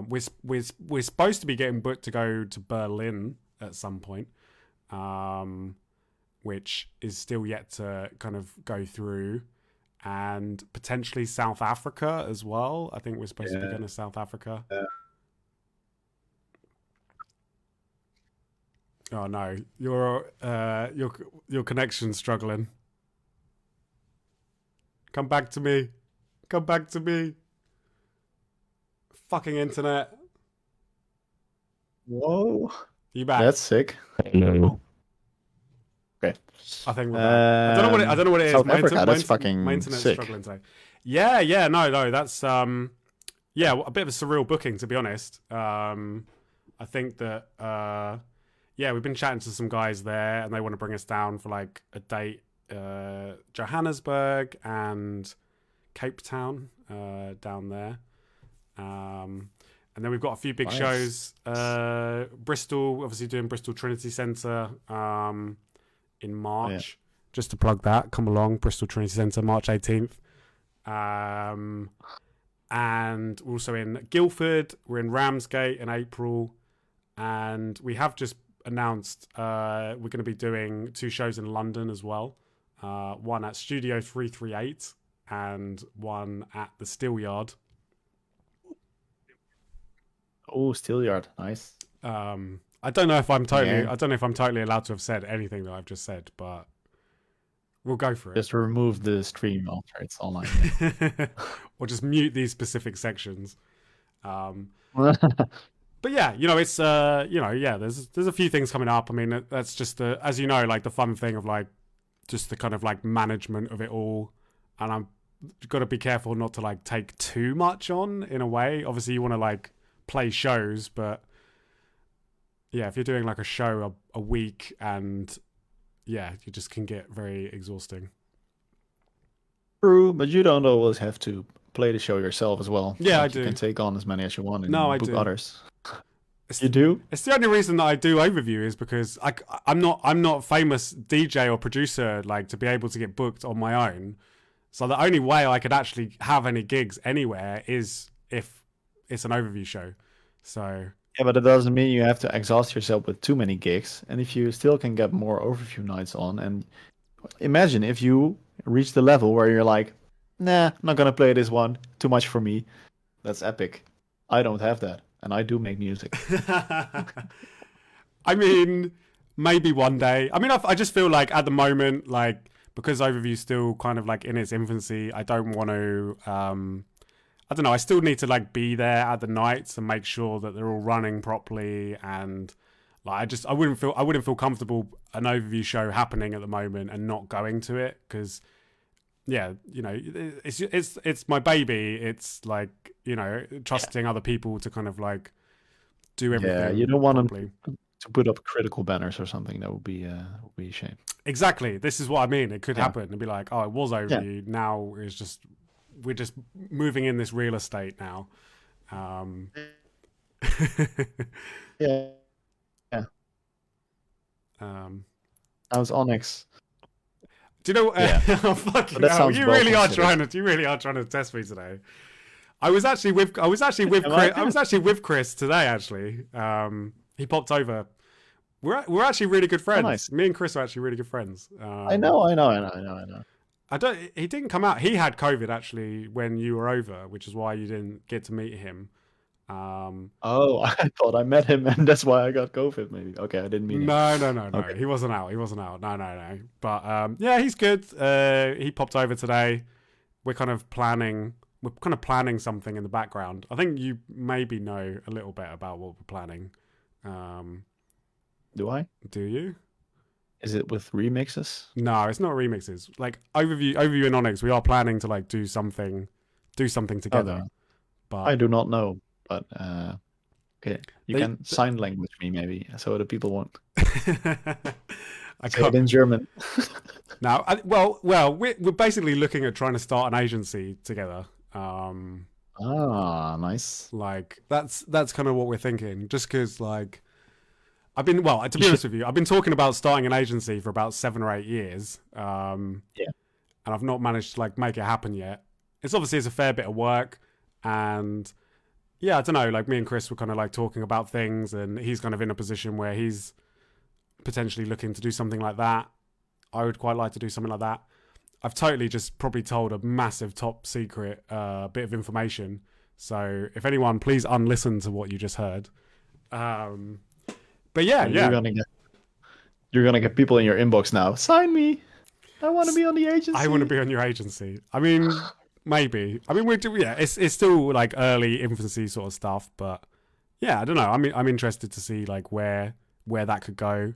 We're supposed to be getting booked to go to Berlin at some point, which is still yet to kind of go through, and potentially South Africa as well. I think we're supposed to be going to South Africa. Yeah. Oh no, your connection's struggling. Come back to me. Come back to me. Fucking internet. Whoa. You back? That's sick. Hello. Okay. I think we're back. I don't know what it is. South Africa, that's fucking my internet's sick. struggling today. Yeah, no, that's yeah, a bit of a surreal booking to be honest. I think that yeah, we've been chatting to some guys there, and they want to bring us down for like a date, Johannesburg and Cape Town, down there. And then we've got a few big shows. Bristol, obviously doing Bristol Trinity Centre in March. Oh, yeah. Just to plug that, come along, Bristol Trinity Centre, March 18th. And also in Guildford, we're in Ramsgate in April. And we have just announced we're going to be doing 2 shows in London as well. One at Studio 338 and one at the Steelyard. Oh, Steelyard, nice. I don't know if I'm totally allowed to have said anything that I've just said, but we'll go for it. Just remove the stream after it's online. Or just mute these specific sections. But yeah, it's there's a few things coming up. I mean, that's just as you know, like the fun thing of like just the kind of like management of it all, and I'm got to be careful not to like take too much on in a way. Obviously, you want to like play shows, but yeah, if you're doing like a show a week, and yeah, you just can get very exhausting. True, but you don't always have to play the show yourself as well. Yeah, like I do. You can take on as many as you want and I book do. others. You do? It's the only reason that I do overview is because I'm not famous DJ or producer like to be able to get booked on my own. So the only way I could actually have any gigs anywhere is if it's an overview show. So yeah, but it doesn't mean you have to exhaust yourself with too many gigs. And if you still can get more overview nights on, and imagine if you reach the level where you're like, nah, I'm not gonna play this one. Too much for me. That's epic. I don't have that, and I do make music. I mean, maybe one day. I mean, I just feel like at the moment, like because overview's still kind of like in its infancy, I don't want to. I don't know. I still need to like be there at the nights and make sure that they're all running properly, and like I wouldn't feel comfortable an overview show happening at the moment and not going to it because. Yeah, it's my baby. It's like trusting other people to kind of like do everything. Yeah, you don't want properly. them to put up critical banners or something. That would be a shame. Exactly. This is what I mean. It could happen and be like, oh, it was overview. Now it's just we're just moving in this real estate now. Um, Yeah. Yeah. um, How's Onyx? do you know? Yeah. Oh, But fucking that hell! sounds well considered. You really are trying to test me today. I was actually with Am Chris. I? I was actually with Chris today. Actually, he popped over. We're actually really good Oh, friends. nice. Me and Chris are actually really good friends. I know, I know, I know, I know, I know. I don't. He didn't come out. He had COVID actually when you were over, which is why you didn't get to meet him. Um, Oh, I thought I met him, and that's why I got COVID. Maybe. Okay, I didn't mean it. no. Okay. He wasn't out. He wasn't out. No. But yeah, he's good. He popped over today. We're kind of planning. We're kind of planning something in the background. I think you maybe know a little bit about what we're planning. Um, Do I? do you? Is it with remixes? No, it's not remixes. Like overview in Onyx, we are planning to like do something together. Okay. But I do not know, but okay, you they, can sign language me maybe, so the people won't. I Say it can't. in German. Now, we're basically looking at trying to start an agency together. Ah, nice. Like that's kind of what we're thinking. Just because like to You be should. honest with you, I've been talking about starting an agency for about 7 or 8 years. Yeah. And I've not managed to like make it happen yet. It's a fair bit of work, and yeah, I don't know. Like me and Chris were kind of like talking about things, and he's kind of in a position where he's potentially looking to do something like that. I would quite like to do something like that. I've totally just probably told a massive top secret bit of information. So if anyone, please unlisten to what you just heard. But yeah, You're yeah. gonna get people in your inbox now. Sign me. I want to be on the agency. I want to be on your agency. I mean, maybe. I mean, it's still like early infancy sort of stuff, but yeah, I don't know. I'm interested to see like where that could go,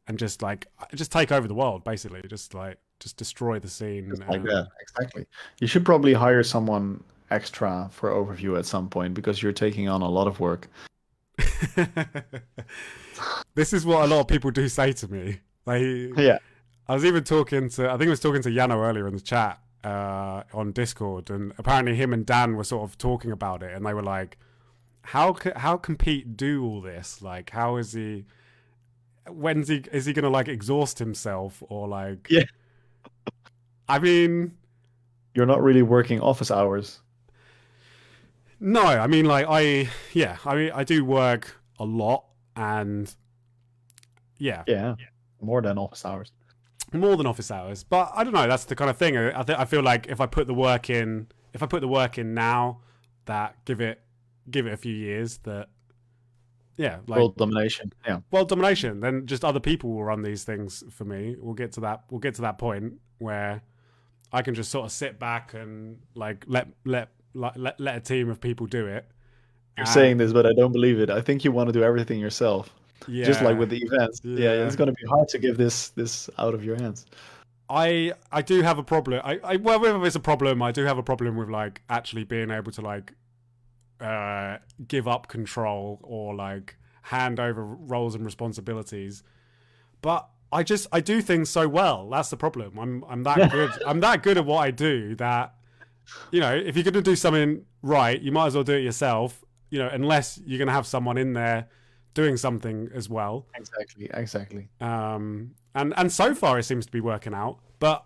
and just take over the world basically. Just destroy the scene. Just like that. Exactly. You should probably hire someone extra for overview at some point because you're taking on a lot of work. This is what a lot of people do say to me. Like, Yeah. I was even talking to, I think I was talking to Yano earlier in the chat on Discord, and apparently him and Dan were sort of talking about it, and they were like, how can Pete do all this? Like, how is he? Is he gonna like exhaust himself or like? Yeah. I mean, You're not really working office hours. no, I mean like I do work a lot, and yeah, Yeah. More than office hours. more than office hours. But I don't know. That's the kind of thing. I feel like if I put the work in, now, that give it a few years, that yeah, like World domination. Yeah. world domination. Then just other people will run these things for me. We'll get to that point where I can just sort of sit back and like let a team of people do it. You're saying this, but I don't believe it. I think you want to do everything yourself. Yeah, Just like with the events. Yeah, yeah. it's going to be hard to give this out of your hands. I do have a problem. Well, whether it's a problem, I do have a problem with like actually being able to like give up control or like hand over roles and responsibilities. But I do things so well. That's the problem. I'm that good. I'm that good at what I do that, you know, if you're going to do something right, you might as well do it yourself. You know, unless you're going to have someone in there doing something as well. Exactly. And so far it seems to be working out, but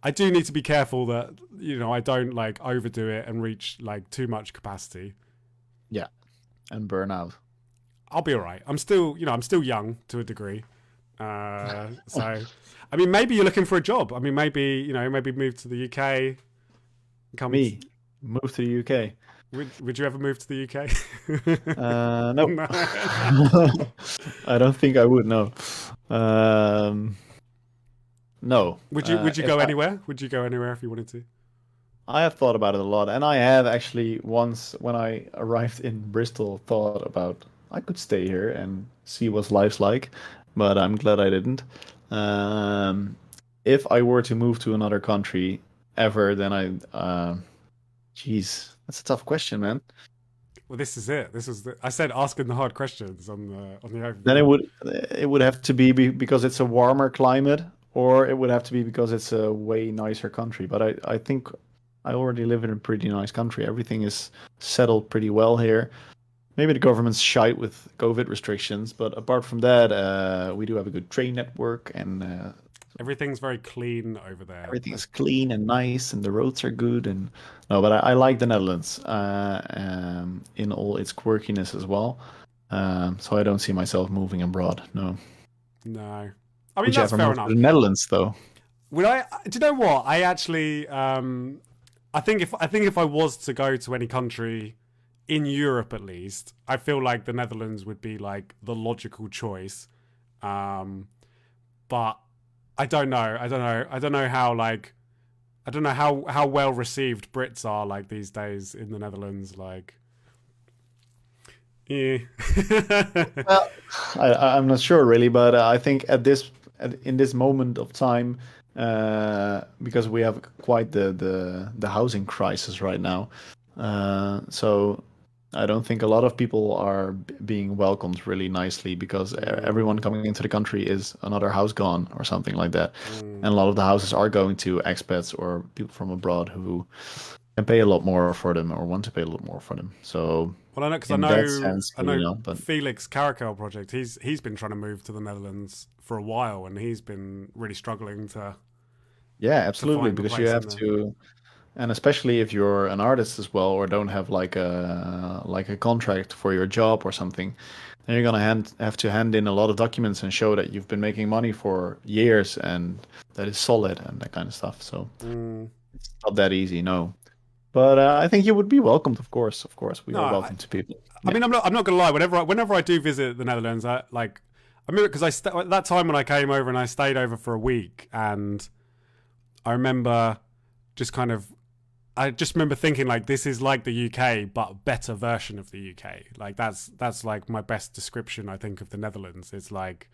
I do need to be careful that, you know, I don't like overdo it and reach like too much capacity. Yeah. And burnout. I'll be all right. I'm still young to a degree. So, I mean, maybe you're looking for a job. I mean, maybe move to the UK. Me, move to the UK. Would you ever move to the UK? No. No. I don't think I would. No. No. Would you go anywhere? Would you go anywhere if you wanted to? I have thought about it a lot, and I have actually once, when I arrived in Bristol, thought about I could stay here and see what life's like, but I'm glad I didn't. If I were to move to another country ever, then geez, that's a tough question, man. Well, this is it. I said asking the hard questions on the overview. Then it would have to be because it's a warmer climate, or it would have to be because it's a way nicer country. But I think I already live in a pretty nice country. Everything is settled pretty well here. Maybe the government's shite with COVID restrictions, but apart from that, we do have a good train network, and Everything's very clean over there. everything is clean and nice, and the roads are good. And no, but I like the Netherlands in all its quirkiness as well. So I don't see myself moving abroad. No. No, I mean Would you that's ever fair move to enough. the Netherlands, though? Would I? Do you know what? I actually, I think if I was to go to any country in Europe, at least, I feel like the Netherlands would be like the logical choice. But I don't know. I don't know how like I don't know how well received Brits are like these days in the Netherlands. Like, yeah. Well, I'm not sure really, but I think in this moment of time, because we have quite the housing crisis right now, so I don't think a lot of people are being welcomed really nicely because everyone coming into the country is another house gone or something like that, and a lot of the houses are going to expats or people from abroad who can pay a lot more for them or want to pay a lot more for them. So. Well, I know because In that sense, I know you know, but Felix Caracal project. He's been trying to move to the Netherlands for a while, and he's been really struggling to yeah, absolutely, find a because you place in have there. to, and especially if you're an artist as well, or don't have like a contract for your job or something, then you're gonna have to hand in a lot of documents and show that you've been making money for years and that is solid and that kind of stuff. So it's not that easy, no. But I think you would be welcomed, of course. Of course, we No, are welcome to people. I Yeah. mean, I'm not gonna lie. Whenever I do visit the Netherlands, I remember because at that time when I came over and I stayed over for a week, and I remember just kind of I just remember thinking like this is like the UK but a better version of the UK. Like that's like my best description I think of the Netherlands. It's like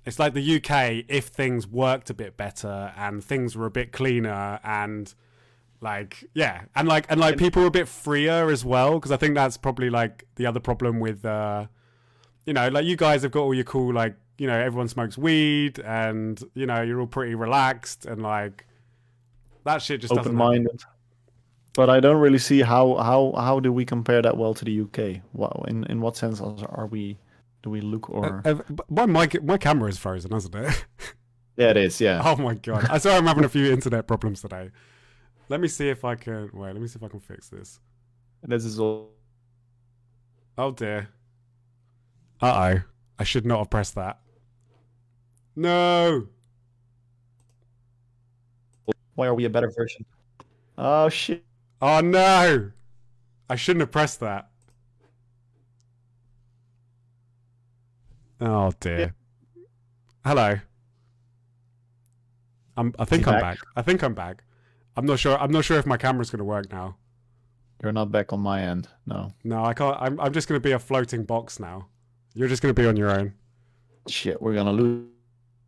the UK if things worked a bit better and things were a bit cleaner and like yeah and people were a bit freer as well because I think that's probably like the other problem with you know like you guys have got all your cool like you know everyone smokes weed and you know you're all pretty relaxed and like that shit just doesn't happen. Open-minded. But I don't really see how do we compare that well to the UK? What in what sense are we do we look or My camera is frozen, hasn't it? yeah, it is, yeah. Oh my god! I swear I'm having a few internet problems today. Let me see if I can wait. Let me see if I can fix this. This is all. Oh dear. Uh oh. I should not have pressed that. No. Why are we a better version? Oh shit! Oh no. I shouldn't have pressed that. Oh dear. Hello. I think I'm back. I think I'm back. I'm not sure. I'm not sure if my camera's going to work now. You're not back on my end. No. No, I can't. I'm just going to be a floating box now. You're just going to be on your own. Shit, we're gonna lose.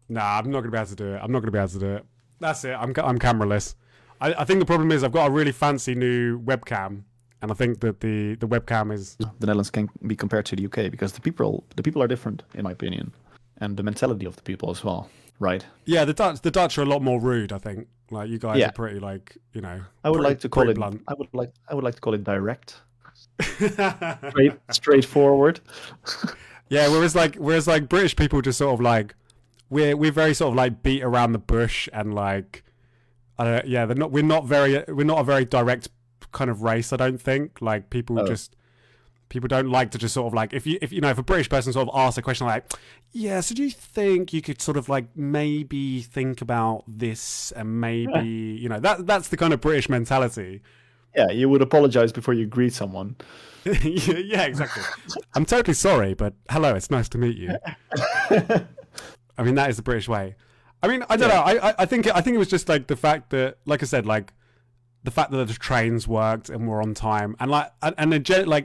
Nah, I'm not going to be able to do it. I'm not going to be able to do it. That's it. I'm cameraless. I think the problem is I've got a really fancy new webcam, and I think that the webcam is. The Netherlands can be compared to the UK because the people are different, in my opinion, and the mentality of the people as well. Right. Yeah, the Dutch are a lot more rude. I think. Like you guys are pretty like you know. I would like to call it blunt. I would like to call it direct. Straightforward. Yeah, whereas like British people just sort of like we're very sort of like beat around the bush and like I don't yeah we're not a very direct kind of race. I don't think like people don't like to just sort of like if you know if a British person sort of asks a question like yeah so do you think you could sort of like maybe think about this and maybe you know that's the kind of British mentality. Yeah, you would apologize before you greet someone. Yeah, exactly. I'm totally sorry, but hello, it's nice to meet you. I mean, that is the British way. I mean, I don't know. I think it was just like the fact that, like I said, like the fact that the trains worked and were on time, and like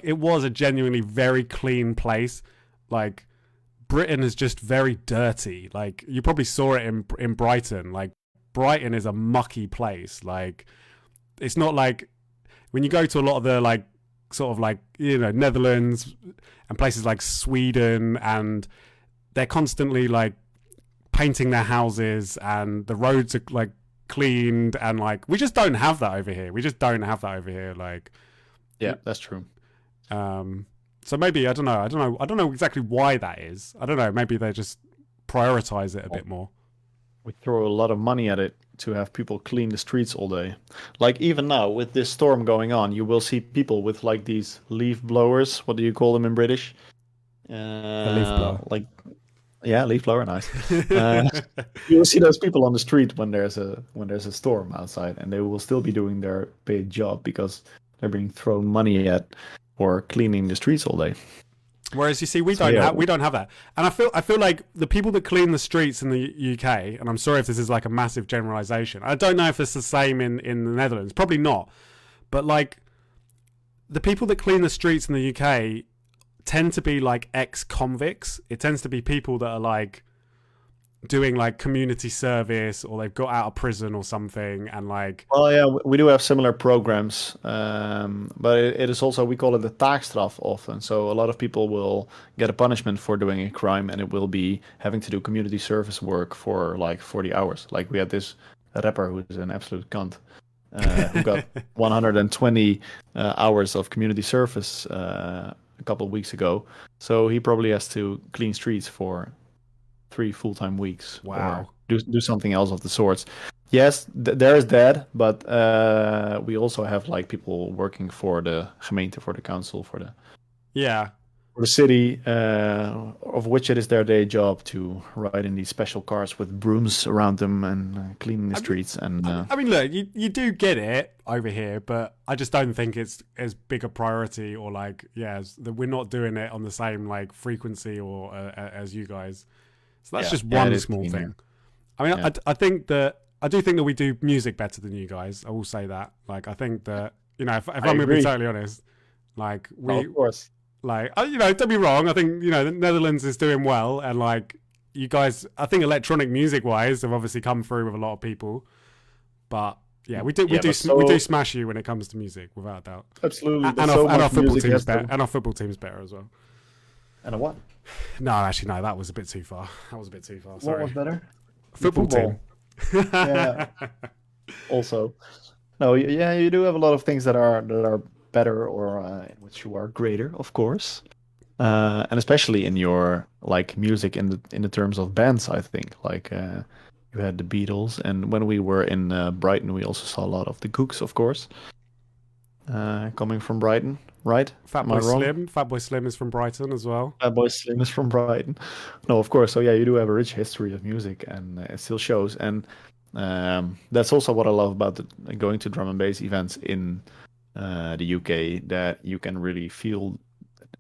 it was a genuinely very clean place. Like Britain is just very dirty. Like you probably saw it in Brighton. Like Brighton is a mucky place. Like it's not like when you go to a lot of the like sort of like you know Netherlands and places like Sweden, and they're constantly like painting their houses and the roads are like cleaned, and like we just don't have that over here. We just don't have that over here. Like, Yeah, that's true. So maybe I don't know exactly why that is. I don't know. Maybe they just prioritize it a bit more. We throw a lot of money at it to have people clean the streets all day. Like even now with this storm going on, you will see people with like these leaf blowers. What do you call them in British? A leaf blower. Like, yeah, leaf blower, nice. You will see those people on the street when there's a storm outside, and they will still be doing their paid job because they're being thrown money at for cleaning the streets all day. Whereas you see, we don't have that, and I feel like the people that clean the streets in the UK, and I'm sorry if this is like a massive generalization. I don't know if it's the same in the Netherlands. Probably not, but like the people that clean the streets in the UK tend to be like ex-convicts. It tends to be people that are like doing like community service, or they've got out of prison or something, and like. Well, yeah, we do have similar programs, but it is also, we call it the taakstraf often. So a lot of people will get a punishment for doing a crime, and it will be having to do community service work for like 40 hours. Like we had this rapper who's an absolute cunt, who got 120 hours of community service a couple of weeks ago. So he probably has to clean streets for 3 full-time weeks. Wow. Or do something else of the sorts. Yes, there is that, but we also have like people working for the gemeente, for the council, for the city, of which it is their day job to ride in these special cars with brooms around them and cleaning the streets. And I mean, look, you do get it over here, but I just don't think it's as big a priority, or like, that we're not doing it on the same like frequency or as you guys. So that's just one small thing. I mean, I do think that we do music better than you guys. I will say that. Like, I think that, if I'm going to be totally honest, like of course, like, don't be wrong. I think, the Netherlands is doing well, and like you guys, I think electronic music wise have obviously come through with a lot of people, but yeah, we do smash you when it comes to music, without a doubt. Absolutely. And our football team's better. And our football team's better as well. And a what? No, actually, no. That was a bit too far. Sorry. What was better? Football team. Yeah. Also, no. Yeah, you do have a lot of things that are better, or in which you are greater, of course. And especially in your like music in the terms of bands, I think like you had the Beatles, and when we were in Brighton, we also saw a lot of the Cooks, of course. Coming from Brighton, right? Fatboy Slim is from Brighton as well. Fatboy Slim is from Brighton. No, of course. So yeah, you do have a rich history of music, and it still shows. And that's also what I love about going to drum and bass events in the UK, that you can really feel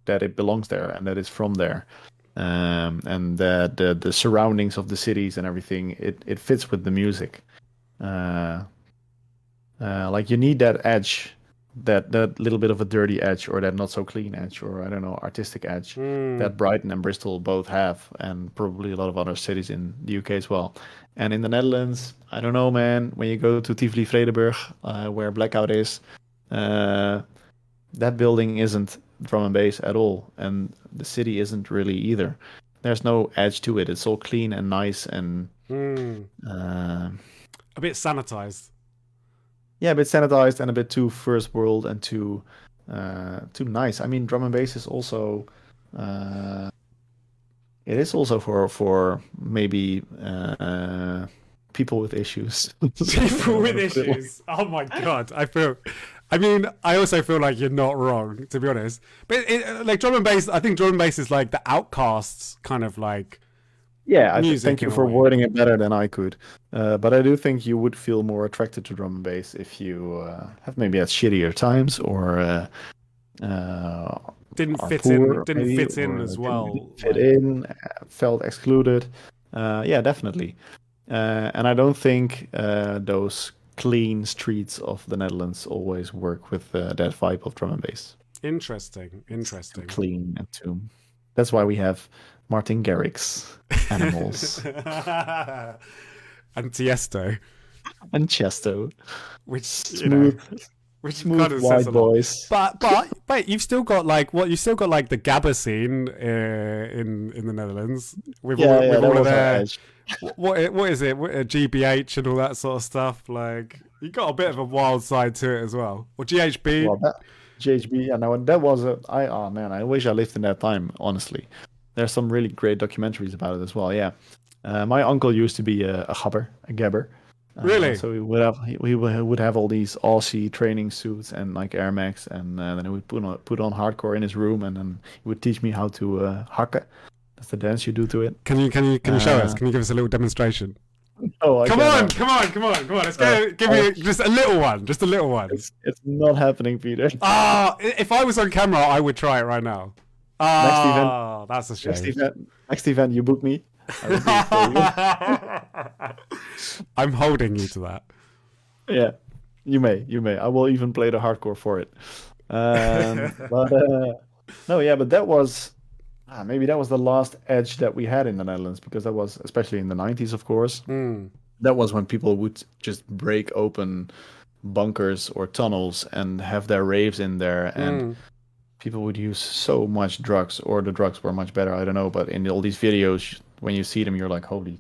that it belongs there and that it's from there, and that the surroundings of the cities and everything, it fits with the music. Like you need that edge. That little bit of a dirty edge, or that not so clean edge, or I don't know, artistic edge that Brighton and Bristol both have, and probably a lot of other cities in the UK as well. And in the Netherlands, I don't know, man. When you go to Tivoli Vredenburg, where Blackout is, that building isn't drum and bass at all, and the city isn't really either. There's no edge to it. It's all clean and nice and a bit sanitized. Yeah, a bit sanitized and a bit too first world and too nice. I mean, drum and bass is also it is also for maybe people with issues. People with issues. Oh my god, I also feel like you're not wrong, to be honest. But like drum and bass, I think drum and bass is like the outcasts kind of like. Yeah, thank you for wording it better than I could. But I do think you would feel more attracted to drum and bass if you have maybe had shittier times, or didn't fit in as well. Fit in, felt excluded. Yeah, definitely. And I don't think those clean streets of the Netherlands always work with that vibe of drum and bass. Interesting. Clean and too. That's why we have Martin Garrix, Animals. And Tiesto. And Chesto. Which smooth kind of white boys. But you've still got like the gabba scene in the Netherlands with all of what is it? GBH and all that sort of stuff. Like you got a bit of a wild side to it as well. Or GHB. Well, that GHB, I know, and that was oh man, I wish I lived in that time. Honestly, there's some really great documentaries about it as well. Yeah, my uncle used to be a gabber. Really? So we would have all these Aussie training suits and like Air Max, and then he would put on hardcore in his room, and then he would teach me how to hakken. That's the dance you do to it. Can you show us? Can you give us a little demonstration? Oh, Come on! Let's go. Give me just a little one. Just a little one. It's not happening, Peter. If I was on camera, I would try it right now. Next event. That's a shame. Next event, you book me. I will do it for you. I'm holding you to that. Yeah, you may. I will even play the hardcore for it. But no, yeah, but that was maybe that was the last edge that we had in the Netherlands, because that was especially in the 90s, of course. That was when people would just break open bunkers or tunnels and have their raves in there, and people would use so much drugs, or the drugs were much better, I don't know, but in all these videos, when you see them, you're like, holy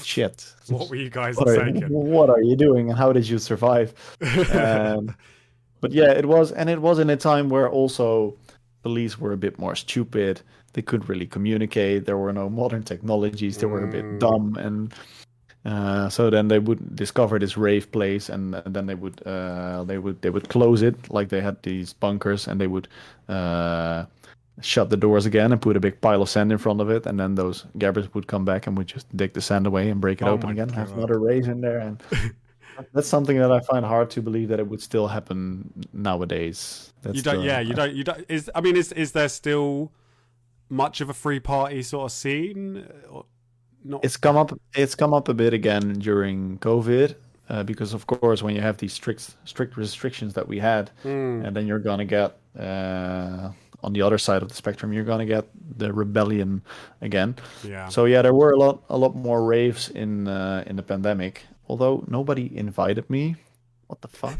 shit. What were you guys taking? What are you doing, and how did you survive? But yeah, it was in a time where also police were a bit more stupid. They couldn't really communicate. There were no modern technologies. They were a bit dumb, and so then they would discover this rave place, and then they would close it. Like they had these bunkers, and they would shut the doors again and put a big pile of sand in front of it, and then those gabbers would come back and would just dig the sand away and break it open again, have another rave in there, and that's something that I find hard to believe that it would still happen nowadays. That's you don't. Is there still much of a free party sort of scene? Or not? It's come up a bit again during COVID, because of course when you have these strict restrictions that we had, and then you're gonna get on the other side of the spectrum, you're gonna get the rebellion again. Yeah. So yeah, there were a lot more raves in the pandemic. Although nobody invited me. What the fuck?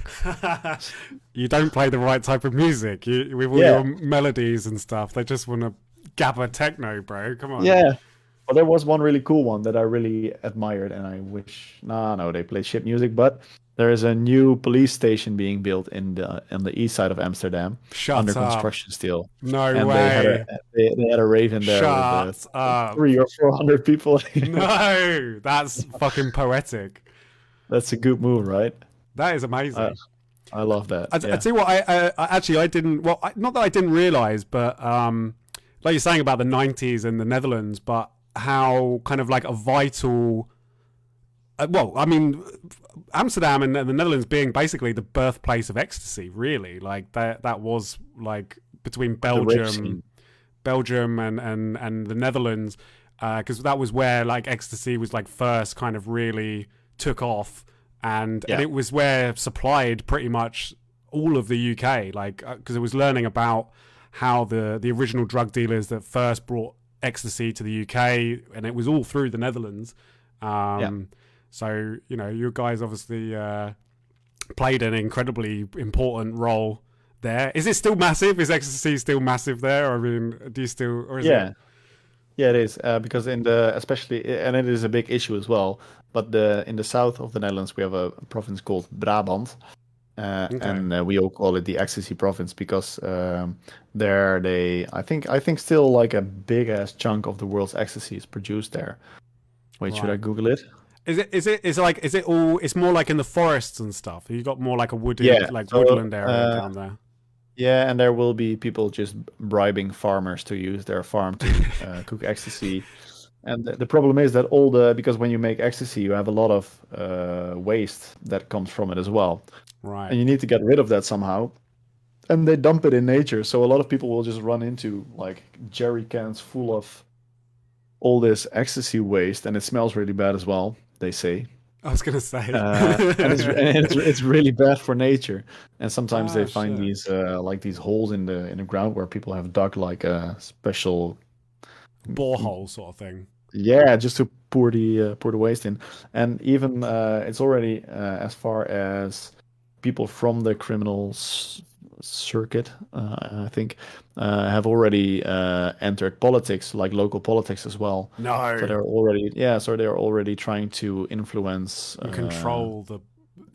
You don't play the right type of music. With all your melodies and stuff. They just want to gabba techno, bro. Come on. Yeah. Well, there was one really cool one that I really admired, and I wish. No, they played shit music, but there is a new police station being built in the east side of Amsterdam, under construction still. No way. They had a rave in there. Shut up. 300 or 400 people. No, that's fucking poetic. That's a good move, right? That is amazing. I love that. I tell you what, I didn't. Well, not that I didn't realize, but like you're saying about the 90s and the Netherlands, but how kind of like a vital. Amsterdam and the Netherlands being basically the birthplace of ecstasy, really. Like that was like between Belgium and the Netherlands, because that was where like ecstasy was like first kind of really took off, and it was where supplied pretty much all of the UK, like because it was learning about how the original drug dealers that first brought ecstasy to the UK, and it was all through the Netherlands. So, you guys obviously played an incredibly important role there. Is it still massive? Is ecstasy still massive there? I mean, do you still... Or is it... Yeah, it is. Because especially, and it is a big issue as well, but in the south of the Netherlands, we have a province called Brabant. And we all call it the ecstasy province, because there I think still like a big ass chunk of the world's ecstasy is produced there. Wait, should I Google it? It's more like in the forests and stuff. You got more like a woodland area down there. Yeah, and there will be people just bribing farmers to use their farm to cook ecstasy. And the problem is that because when you make ecstasy, you have a lot of waste that comes from it as well. Right. And you need to get rid of that somehow. And they dump it in nature. So a lot of people will just run into like jerry cans full of all this ecstasy waste, and it smells really bad as well, they say. I was going to say. And it's really bad for nature. And sometimes they find these holes in the ground where people have dug like a special borehole sort of thing. Yeah, just to pour the waste in. And even it's already as far as people from the criminal circuit, I think, have already entered politics, like local politics as well. So No, they're already, yeah, so they're already trying to influence and control the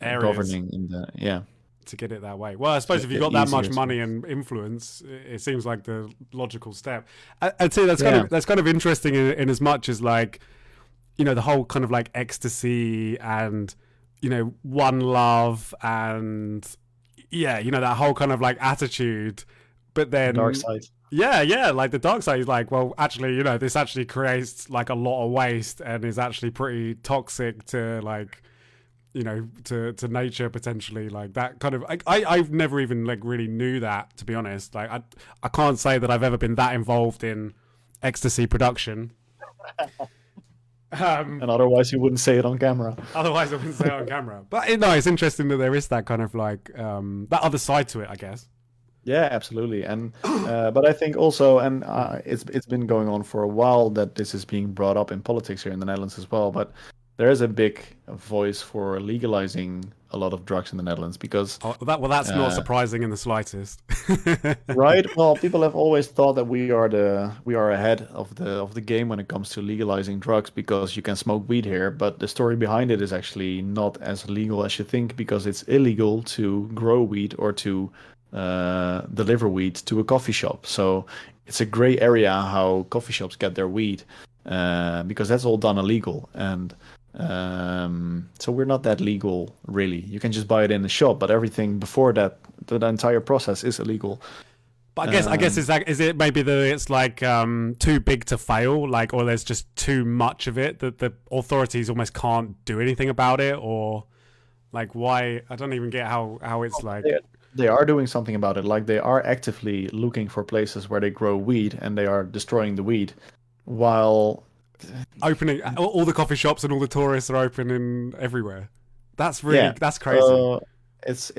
areas governing in the, yeah, to get it that way. Well, I to suppose if make you've it got that easier much to. money and influence, it seems like the logical step. I'd say Yeah, that's kind of interesting in as much as like, you know, the whole kind of like ecstasy and, you know, one love and yeah, you know, that whole kind of like attitude. But the dark then side. yeah, like the dark side is like, well, actually, you know, this actually creates like a lot of waste and is actually pretty toxic to like, you know, to nature potentially. Like that kind of I've never even like really knew that, to be honest. Like I can't say that I've ever been that involved in ecstasy production. And otherwise, you wouldn't say it on camera. Otherwise I wouldn't say it on camera. But no, it's interesting that there is that kind of like that other side to it, I guess. Yeah, absolutely. And but I think also, and it's been going on for a while that this is being brought up in politics here in the Netherlands as well. But there is a big voice for legalizing a lot of drugs in the Netherlands because, Oh, that's not uh, surprising in the slightest. right? Well, people have always thought that we are ahead of the game when it comes to legalizing drugs because you can smoke weed here. But the story behind it is actually not as legal as you think because it's illegal to grow weed or to deliver weed to a coffee shop. So it's a gray area how coffee shops get their weed because that's all done illegal. And so we're not that legal, really. You can just buy it in the shop, but everything before that, the entire process is illegal. But I guess Um, is it maybe that it's like too big to fail, like, or there's just too much of it that the authorities almost can't do anything about it, or like why? I don't even get how it's like they, they are doing something about it. Like they are actively looking for places where they grow weed and they are destroying the weed, while opening all the coffee shops and all the tourists are opening everywhere. yeah. That's crazy. So it's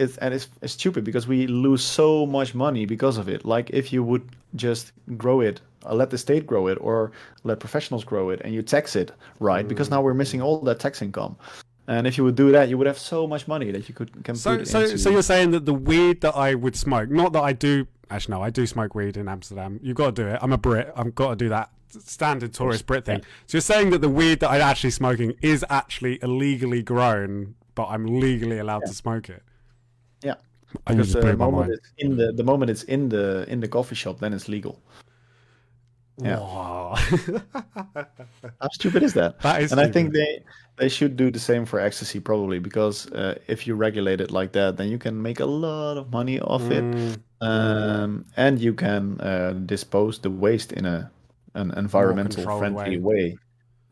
stupid because we lose so much money because of it. Like if you would just grow it, let the state grow it, or let professionals grow it, and you tax it, right? Because now we're missing all that tax income. And if you would do that, you would have so much money that you can put So into. you're saying that the weed that I would smoke, not that I do. Actually, no, I do smoke weed in Amsterdam. You've got to do it. I'm a Brit. I've got to do that standard Of course. tourist Brit Yeah. thing. So you're saying that the weed that I'm actually smoking is actually illegally grown, but I'm legally allowed Yeah. to smoke it. Yeah. And you Because just the blew my moment mind. it's the moment it's in the coffee shop, then it's legal. Yeah. Wow. How stupid is that? That is And I think stupid. they should do the same for ecstasy probably because if you regulate it like that, then you can make a lot of money off it, Mm, mm, and you can dispose the waste in an more environmental controlled friendly way. way,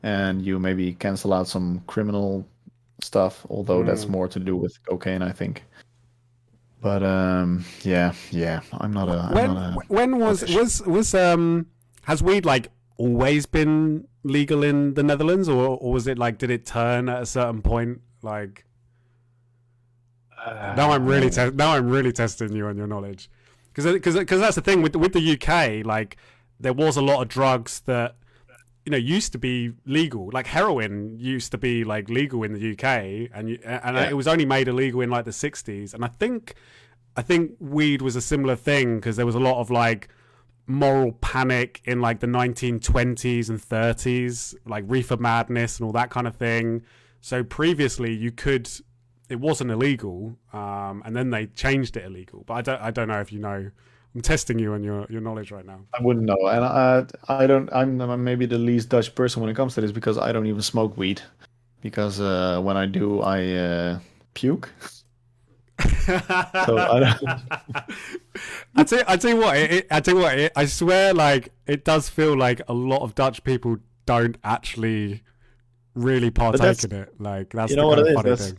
and you maybe cancel out some criminal stuff, although that's Mm. more to do with cocaine, I think. But yeah, I'm not a When politician. has weed like always been legal in the Netherlands, or was it like did it turn at a certain point? Like Uh, now I'm really testing you on your knowledge because that's the thing with the UK. Like there was a lot of drugs that you know used to be legal. Like heroin used to be like legal in the UK, and yeah, it was only made illegal in like the 60s. And I think weed was a similar thing because there was a lot of like moral panic in like the 1920s and 30s, like reefer madness and all that kind of thing. So previously you could, it wasn't illegal, and then they changed it illegal. But I don't know if you know. I'm testing you on your knowledge right now. I wouldn't know, and I don't. I'm maybe the least Dutch person when it comes to this because I don't even smoke weed. Because when I do, I puke. So I don't. I tell you what, I tell you what, I swear, like it does feel like a lot of Dutch people don't actually really But partake that's in it. Like that's you the know what kind it of is. funny That's thing.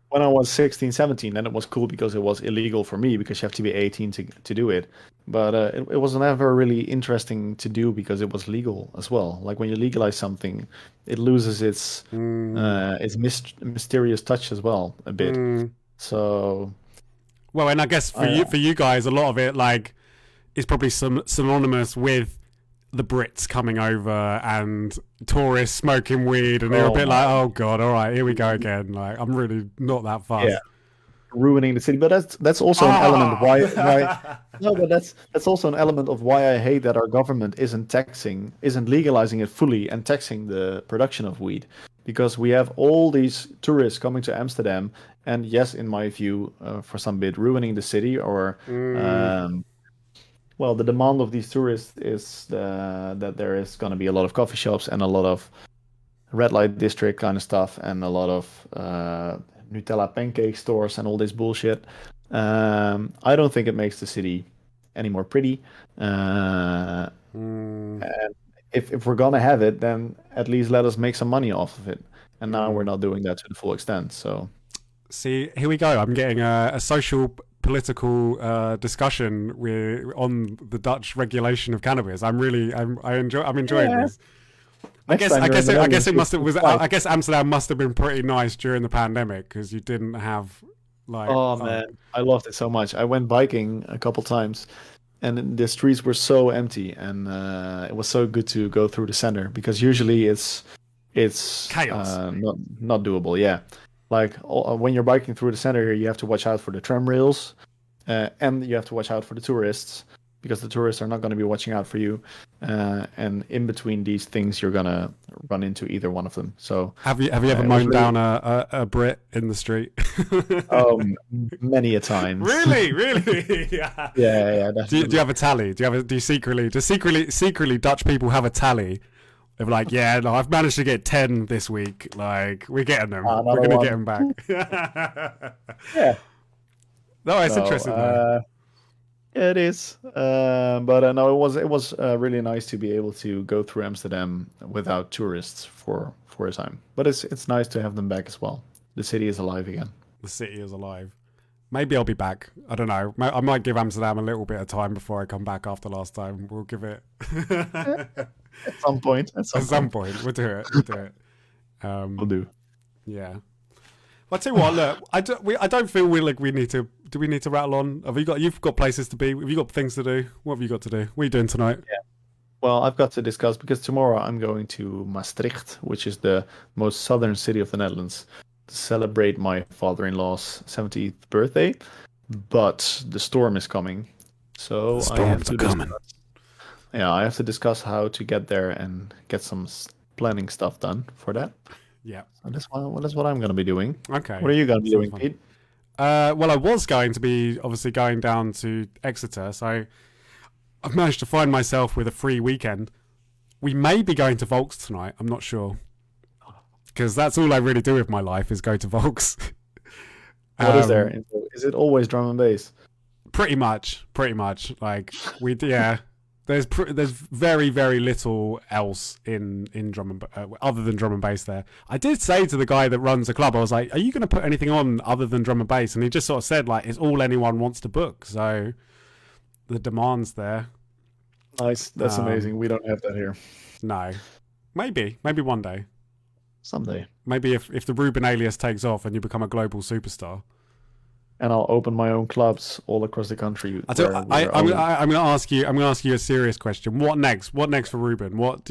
when I was 16, 17. Then it was cool because it was illegal for me because you have to be 18 to do it. But it was never really interesting to do because it was legal as well. Like when you legalize something, it loses Mm, its mysterious touch as well a bit. mm. So Well, and I guess I for you guys, a lot of it like is probably some synonymous with the Brits coming over and tourists smoking weed, and you're a oh bit like, my oh god, all right, here we go again. Like I'm really not that yeah. fast. ruining the city. But that's also an element of why no, but that's also an element of why I hate that our government isn't legalizing it fully and taxing the production of weed, because we have all these tourists coming to Amsterdam, and yes, in my view, for some bit ruining the city, or well, the demand of these tourists is that there is going to be a lot of coffee shops and a lot of red light district kind of stuff, and a lot of Nutella pancake stores and all this bullshit. I don't think it makes the city any more pretty. And if we're gonna have it, then at least let us make some money off of it. And now we're not doing that to the full extent. So, see, here we go. I'm getting a social political discussion on the Dutch regulation of cannabis. I'm enjoying this. I guess Amsterdam must have been pretty nice during the pandemic, because you didn't have like. Oh man, I loved it so much. I went biking a couple times, and the streets were so empty, and it was so good to go through the center, because usually it's chaos, not doable. Yeah, like when you're biking through the center here, you have to watch out for the tram rails, and you have to watch out for the tourists, because the tourists are not going to be watching out for you. And in between these things, you're going to run into either one of them. So have you ever mown down a Brit in the street? Many a time. Really? Yeah. Do you have a tally? Do you secretly Dutch people have a tally? They're like, yeah, no, I've managed to get 10 this week. Like, we're getting them. We're going to get them back. Yeah. No, it's interesting though. It is, but no, it was really nice to be able to go through Amsterdam without tourists for a time. But it's nice to have them back as well. The city is alive again. The city is alive. Maybe I'll be back. I don't know. I might give Amsterdam a little bit of time before I come back after last time. We'll give it at some point. At some point, we'll do it. We'll do. Yeah. Well, I tell you what. Look, I don't feel we need to. Do we need to rattle on? You've got places to be? Have you got things to do? What have you got to do? What are you doing tonight? Yeah. Well, I've got to discuss, because tomorrow I'm going to Maastricht, which is the most southern city of the Netherlands, to celebrate my father-in-law's 70th birthday. But the storm is coming, so I have to coming. I have to discuss how to get there and get some planning stuff done for that. Yeah. So that's what I'm going to be doing. Okay. What are you going to be doing, Pete? Well, I was going to be obviously going down to Exeter, so I've managed to find myself with a free weekend. We may be going to Volks tonight. I'm not sure, because that's all I really do with my life is go to Volks. What is there? Is it always drum and bass? Pretty much. Like There's very, very little else in drum and other than drum and bass there. I did say to the guy that runs the club, I was like, are you going to put anything on other than drum and bass? And he just sort of said, like, it's all anyone wants to book. So the demand's there. Nice. That's amazing. We don't have that here. No. Maybe one day. Someday. Maybe if the Rueben alias takes off and you become a global superstar. And I'll open my own clubs all across the country. I'm going to ask you a serious question. What next? What next for Rueben? What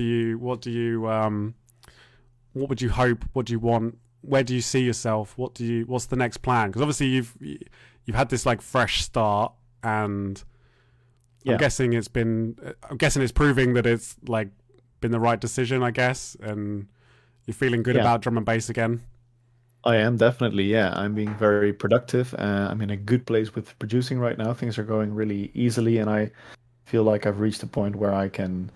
would you hope? What do you want? Where do you see yourself? What's the next plan? Because obviously you've had this like fresh start, and I'm guessing it's proving that it's like been the right decision, I guess, and you're feeling good about drum and bass again. I am definitely, yeah. I'm being very productive. I'm in a good place with producing right now. Things are going really easily, and I feel like I've reached a point where I can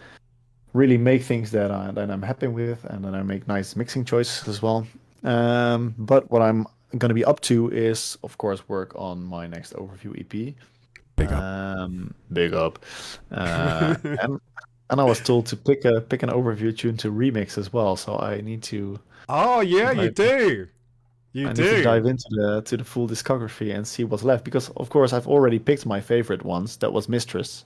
really make things that I'm happy with, and then I make nice mixing choices as well. But what I'm going to be up to is, of course, work on my next overview EP. Big up. Big up. And I was told to pick an overview tune to remix as well, so I need to. Oh yeah, you do. I need to dive into the full discography and see what's left, because of course I've already picked my favorite ones. That was Mistress,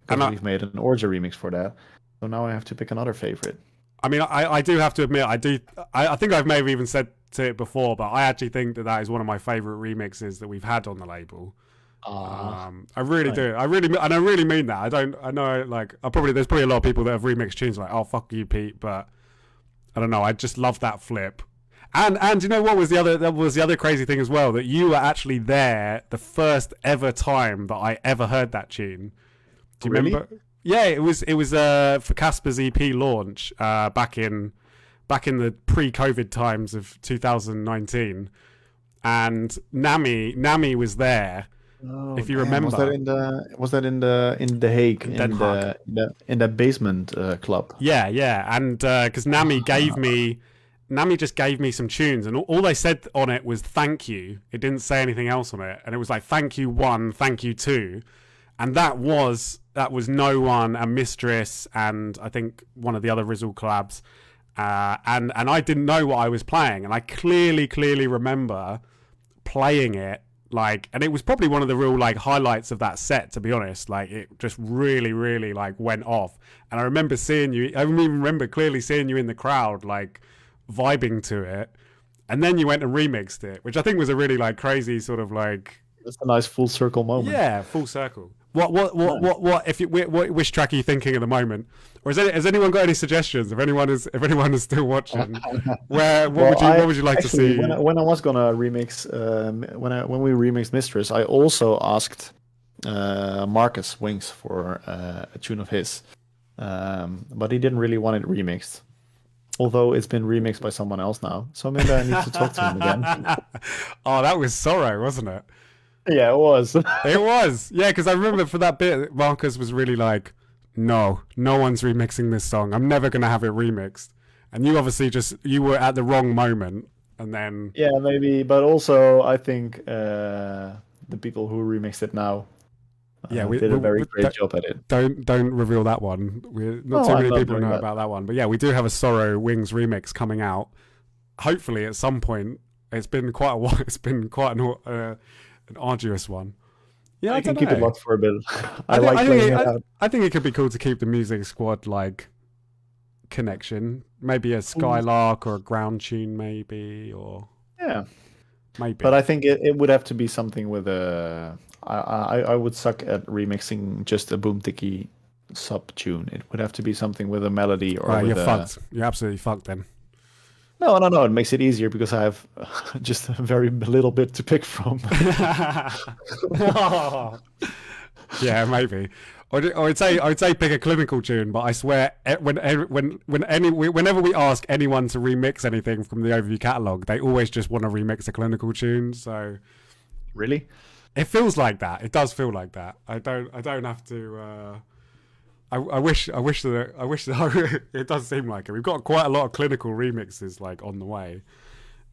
and we've made an Orja remix for that. So now I have to pick another favorite. I mean, I do have to admit, I think I've maybe even said to it before, but I actually think that is one of my favorite remixes that we've had on the label. I really do. I really mean that. I know, like, there's probably a lot of people that have remixed tunes like, oh fuck you, Pete, but I don't know. I just love that flip. And you know what was the other? That was the other crazy thing as well, that you were actually there the first ever time that I ever heard that tune. Do you Really? remember? Yeah, it was for Casper's EP launch back in the pre-COVID times of 2019, and Nami was there. Oh, If you damn. remember, Was that in the Hague in Den Haag. in the basement club? Yeah, and because Nami just gave me some tunes, and all they said on it was "thank you." It didn't say anything else on it, and it was like "thank you 1, thank you 2," and that was No One and Mistress, and I think one of the other Rizzle collabs, and I didn't know what I was playing, and I clearly remember playing it. Like, and it was probably one of the real like highlights of that set, to be honest. Like, it just really like went off. And I remember seeing you. I even remember clearly seeing you in the crowd, like vibing to it. And then you went and remixed it, which I think was a really like crazy sort of like, That's a nice full circle moment. yeah, full circle. Which track are you thinking at the moment? Or has anyone got any suggestions? If anyone is still watching, what would you like to see? When I was gonna remix, when we remixed Mistress, I also asked Marcus Wings for a tune of his, but he didn't really want it remixed. Although it's been remixed by someone else now, so maybe I need to talk to him again. Oh, that was Sorrow, wasn't it? Yeah, it was. It was. Yeah, because I remember for that bit, Marcus was really like, no one's remixing this song. I'm never going to have it remixed. And you obviously you were at the wrong moment. And then... Yeah, maybe. But also, I think the people who remixed it now did a very great job at it. Don't reveal that one. Not too many people know about that one. But yeah, we do have a Sorrow Wings remix coming out. Hopefully at some point. It's been quite a while. It's been quite an arduous one. Yeah, I can keep it locked for a bit. I think it could be cool to keep the Music Squad like connection. Maybe a Skylark or a ground tune, maybe, or maybe. But I think it would have to be something with a. I would suck at remixing just a boom ticky sub tune. It would have to be something with a melody or. You're fucked. You're absolutely fucked then. No. It makes it easier because I have just a very little bit to pick from. Yeah, maybe. Or I'd say pick a clinical tune, but I swear whenever we ask anyone to remix anything from the Overview catalogue, they always just want to remix a clinical tune. So really, it feels like that. It does feel like that. I don't have to. I wish that it does seem like it. We've got quite a lot of clinical remixes like on the way.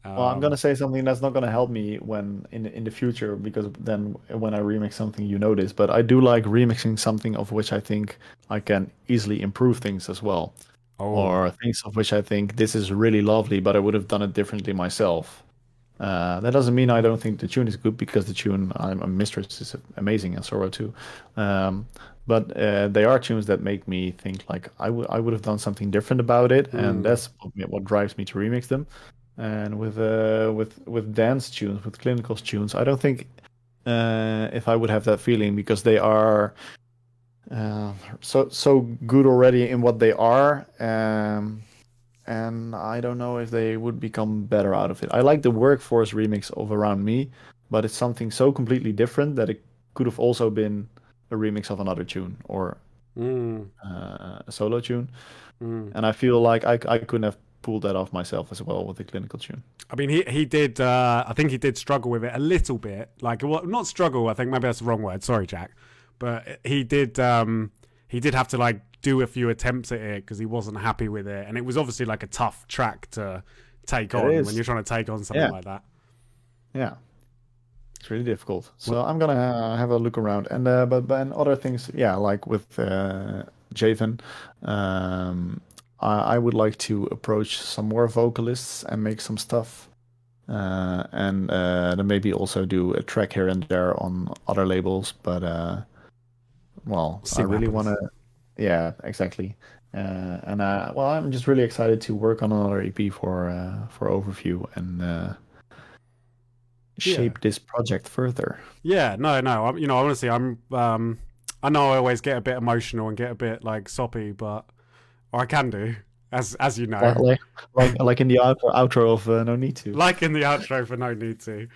Well, I'm gonna say something that's not gonna help me when in the future, because then when I remix something, you know this. But I do like remixing something of which I think I can easily improve things as well, or things of which I think this is really lovely, but I would have done it differently myself. That doesn't mean I don't think the tune is good, because the tune I'm a Mistress is amazing, and Sorrow too. But they are tunes that make me think like I would have done something different about it, and that's what drives me to remix them. And with dance tunes, with clinical tunes, I don't think if I would have that feeling, because they are so good already in what they are, and I don't know if they would become better out of it. I like the Workforce remix of Around Me, but it's something so completely different that it could have also been a remix of another tune or a solo tune. And I feel like I couldn't have pulled that off myself as well with the clinical tune. I mean, he did. I think he did struggle with it a little bit. Like, well, not struggle. I think maybe that's the wrong word. Sorry, Jack. But he did. He did have to like do a few attempts at it because he wasn't happy with it, and it was obviously like a tough track to take on when you're trying to take on something like that. Yeah, it's really difficult. So I'm gonna have a look around, and but other things, like with Javen. I would like to approach some more vocalists and make some stuff, and then maybe also do a track here and there on other labels. But I really want to, exactly. And I'm just really excited to work on another EP for Overview and shape this project further. Yeah, no. Honestly, I know I always get a bit emotional and get a bit like soppy, but. Or I can do. as you Like know, like in the outro of No Need To. like in the outro for No Need To.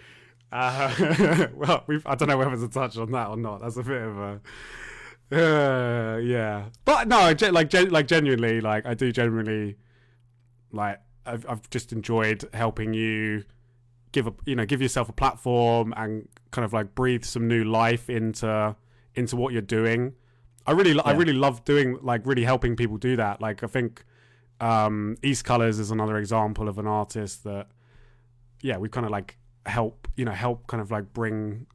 Well, I don't know whether to touch on that or not. That's a bit of a yeah, but no, like genuinely, like I do genuinely like I've just enjoyed helping you give yourself a platform and kind of like breathe some new life into what you're doing. I really love doing like really helping people do that. Like I think East Colors is another example of an artist that we kind of like help kind of like bring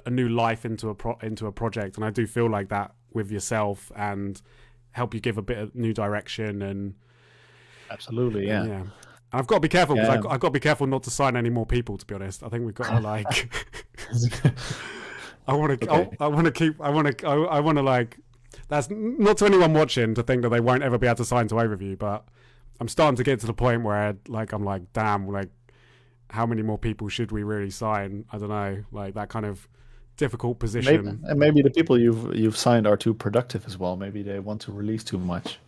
a new life into a project, and I do feel like that with yourself and help you give a bit of new direction and Absolutely, yeah. yeah. And I've got to be careful because I've got to be careful not to sign any more people. To be honest, I think we've got to like. I want to like. That's not to anyone watching to think that they won't ever be able to sign to Overview, but I'm starting to get to the point where like I'm like, damn, like how many more people should we really sign? I don't know, like that kind of difficult position. Maybe the people you've signed are too productive as well. Maybe they want to release too much.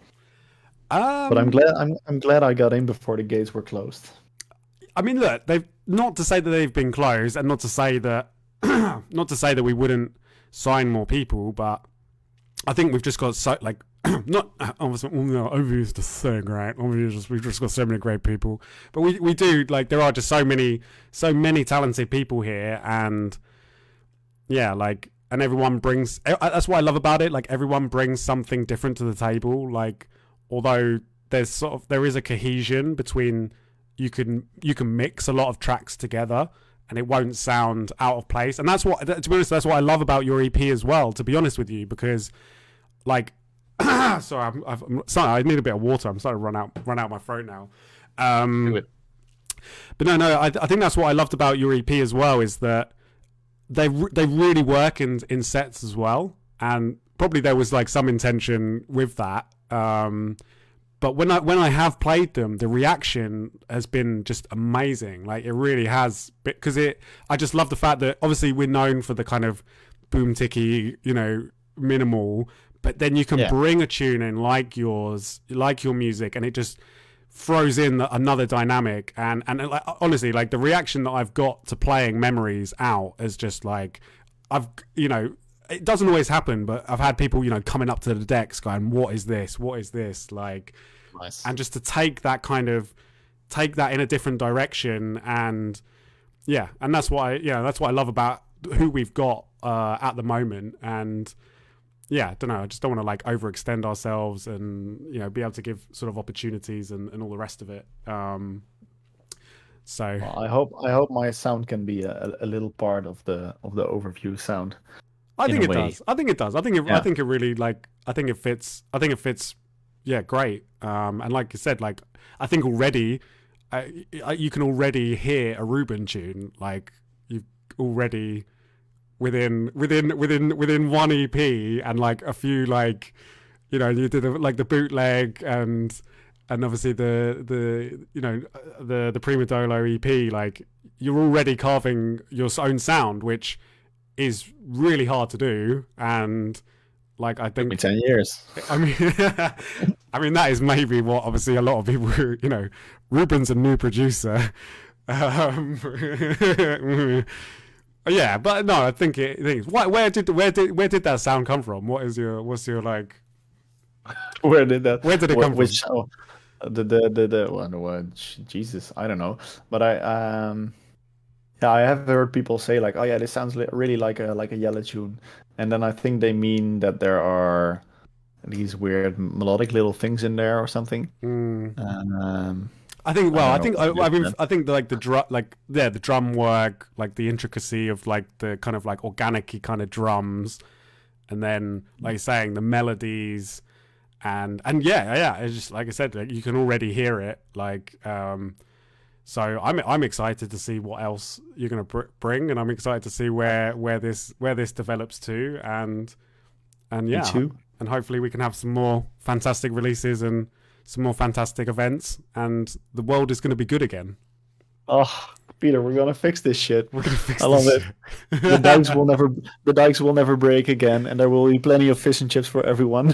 But I'm glad I got in before the gates were closed. I mean, look, they've not to say that they've been closed, and not to say that we wouldn't sign more people, but I think we've just got so like not obviously Overview is the thing, right? We've just got so many great people, but we do like there are just so many talented people here, and yeah, like and everyone brings. That's what I love about it. Like everyone brings something different to the table. Like although there is a cohesion between you can mix a lot of tracks together and it won't sound out of place, and that's what to be honest that's what I love about your EP as well, to be honest with you, because like sorry I'm sorry, I need a bit of water. I'm starting to run out my throat now. But no I think that's what I loved about your EP as well, is that they really work in sets as well, and probably there was like some intention with that. But when I have played them, the reaction has been just amazing. Like it really has, because I just love the fact that obviously we're known for the kind of boom ticky, minimal, but then you can bring a tune in like yours, like your music, and it just throws in another dynamic. And like, honestly, like the reaction that I've got to playing Memories out is just like it doesn't always happen, but I've had people, coming up to the decks going, what is this? Like, nice. And just to take that in a different direction. And yeah, and that's what I love about who we've got at the moment. And yeah, I don't know, I just don't want to like overextend ourselves and, be able to give sort of opportunities and all the rest of it. So well, I hope my sound can be a little part of the Overview sound. I think it does. I think it really I think it fits. Yeah, great. And like I said, like I think already, you can already hear a Rueben tune. Like you've already within one EP and like a few like, you did like the bootleg and obviously the Prima Dolo EP. Like you're already carving your own sound, which is really hard to do, and like I think 10 years. I mean that is maybe what obviously a lot of people Ruben's a new producer. Yeah, but no, I think where did that sound come from? What's your like where did it come from? Jesus, I don't know, but I have heard people say like, oh yeah, this sounds really like a Yellow tune, and then I think they mean that there are these weird melodic little things in there or something. I think like the drum work, like the intricacy of like the kind of like organic-y kind of drums, and then like you're saying the melodies, and yeah, it's just like I said, like, you can already hear it, like. So I'm excited to see what else you're going to bring, and I'm excited to see where this develops to, and yeah, Me too. And hopefully we can have some more fantastic releases and some more fantastic events, and the world is going to be good again. Oh, Peter, we're gonna fix this shit. We're gonna fix. I love it. The dikes will never break again, and there will be plenty of fish and chips for everyone.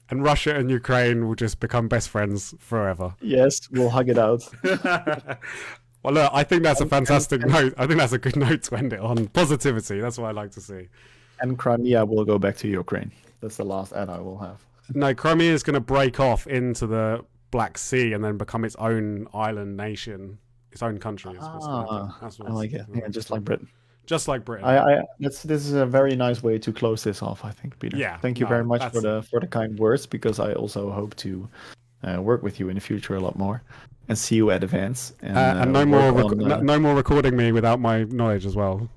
And Russia and Ukraine will just become best friends forever. Yes, we'll hug it out. Well, look, I think that's a fantastic note. I think that's a good note to end it on. Positivity. That's what I like to see. And Crimea will go back to Ukraine. That's the last ad I will have. No, Crimea is going to break off into the Black Sea and then become its own island nation, its own country. I like it. Yeah, just like Britain. Just like Britain. This is a very nice way to close this off, I think, Peter. Yeah. Thank you very much for the kind words, because I also hope to work with you in the future a lot more and see you at events. And no more recording me without my knowledge as well.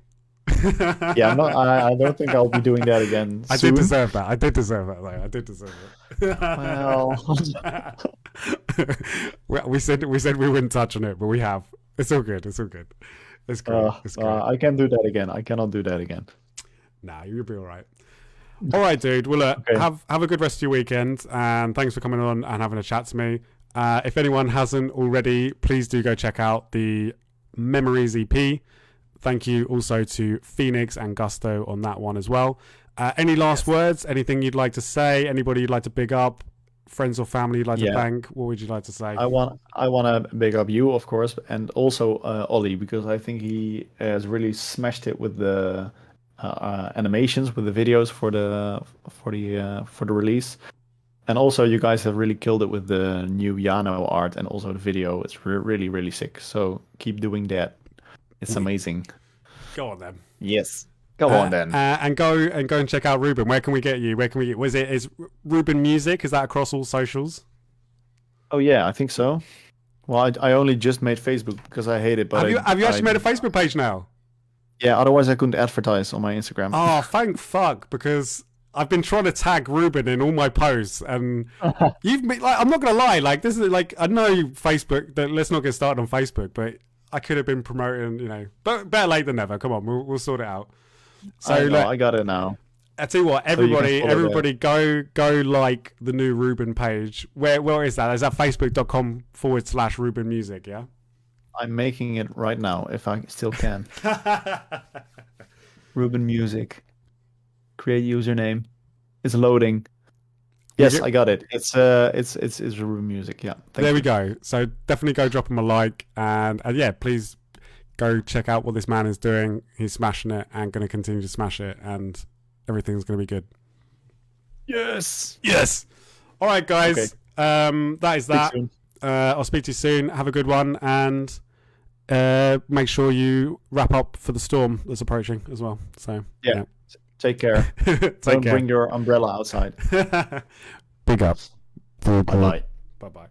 Yeah, I don't think I'll be doing that again soon. I did deserve that. Though. I did deserve it. Well, we said we wouldn't touch on it, but we have. It's all good. It's great. It's great. I can't do that again. I cannot do that again. Nah, you'll be all right. All right, dude. Well, okay. Have a good rest of your weekend, and thanks for coming on and having a chat to me. If anyone hasn't already, please do go check out the Memories EP. Thank you also to Phoenix and Gusto on that one as well. Any last words? Anything you'd like to say? Anybody you'd like to big up? Friends or family you'd like to thank? What would you like to say? I want to big up you, of course, and also Ollie, because I think he has really smashed it with the animations, with the videos for the release. And also, you guys have really killed it with the new Yano art and also the video. It's really, really sick. So keep doing that. It's amazing. Go on then. Yes. Go on then. And go and check out Rueben. Where can we get you? Is Rueben Music? Is that across all socials? Oh yeah, I think so. Well, I only just made Facebook because I hate it. But have you actually made a Facebook page now? Yeah. Otherwise, I couldn't advertise on my Instagram. Oh, thank fuck! Because I've been trying to tag Rueben in all my posts, and you've been, like, I'm not gonna lie, like this is like, I know Facebook. Let's not get started on Facebook, but I could have been promoting, but better late than never. Come on, we'll sort it out. So I got it now. I tell you what, everybody go like the new Rueben page. Where is that? Is that facebook.com/Rueben Music? Yeah. I'm making it right now if I still can. Rueben Music. Create username. It's loading. Yes, I got it. It's Rueben Music. Yeah. There we go. So definitely go drop him a like, and yeah, please go check out what this man is doing. He's smashing it and going to continue to smash it, and everything's going to be good. Yes. All right, guys. Okay. That is that. I'll speak to you soon. Have a good one, and make sure you wrap up for the storm that's approaching as well. So yeah. Take care. Don't bring your umbrella outside. Big up. Bye-bye. Bye-bye.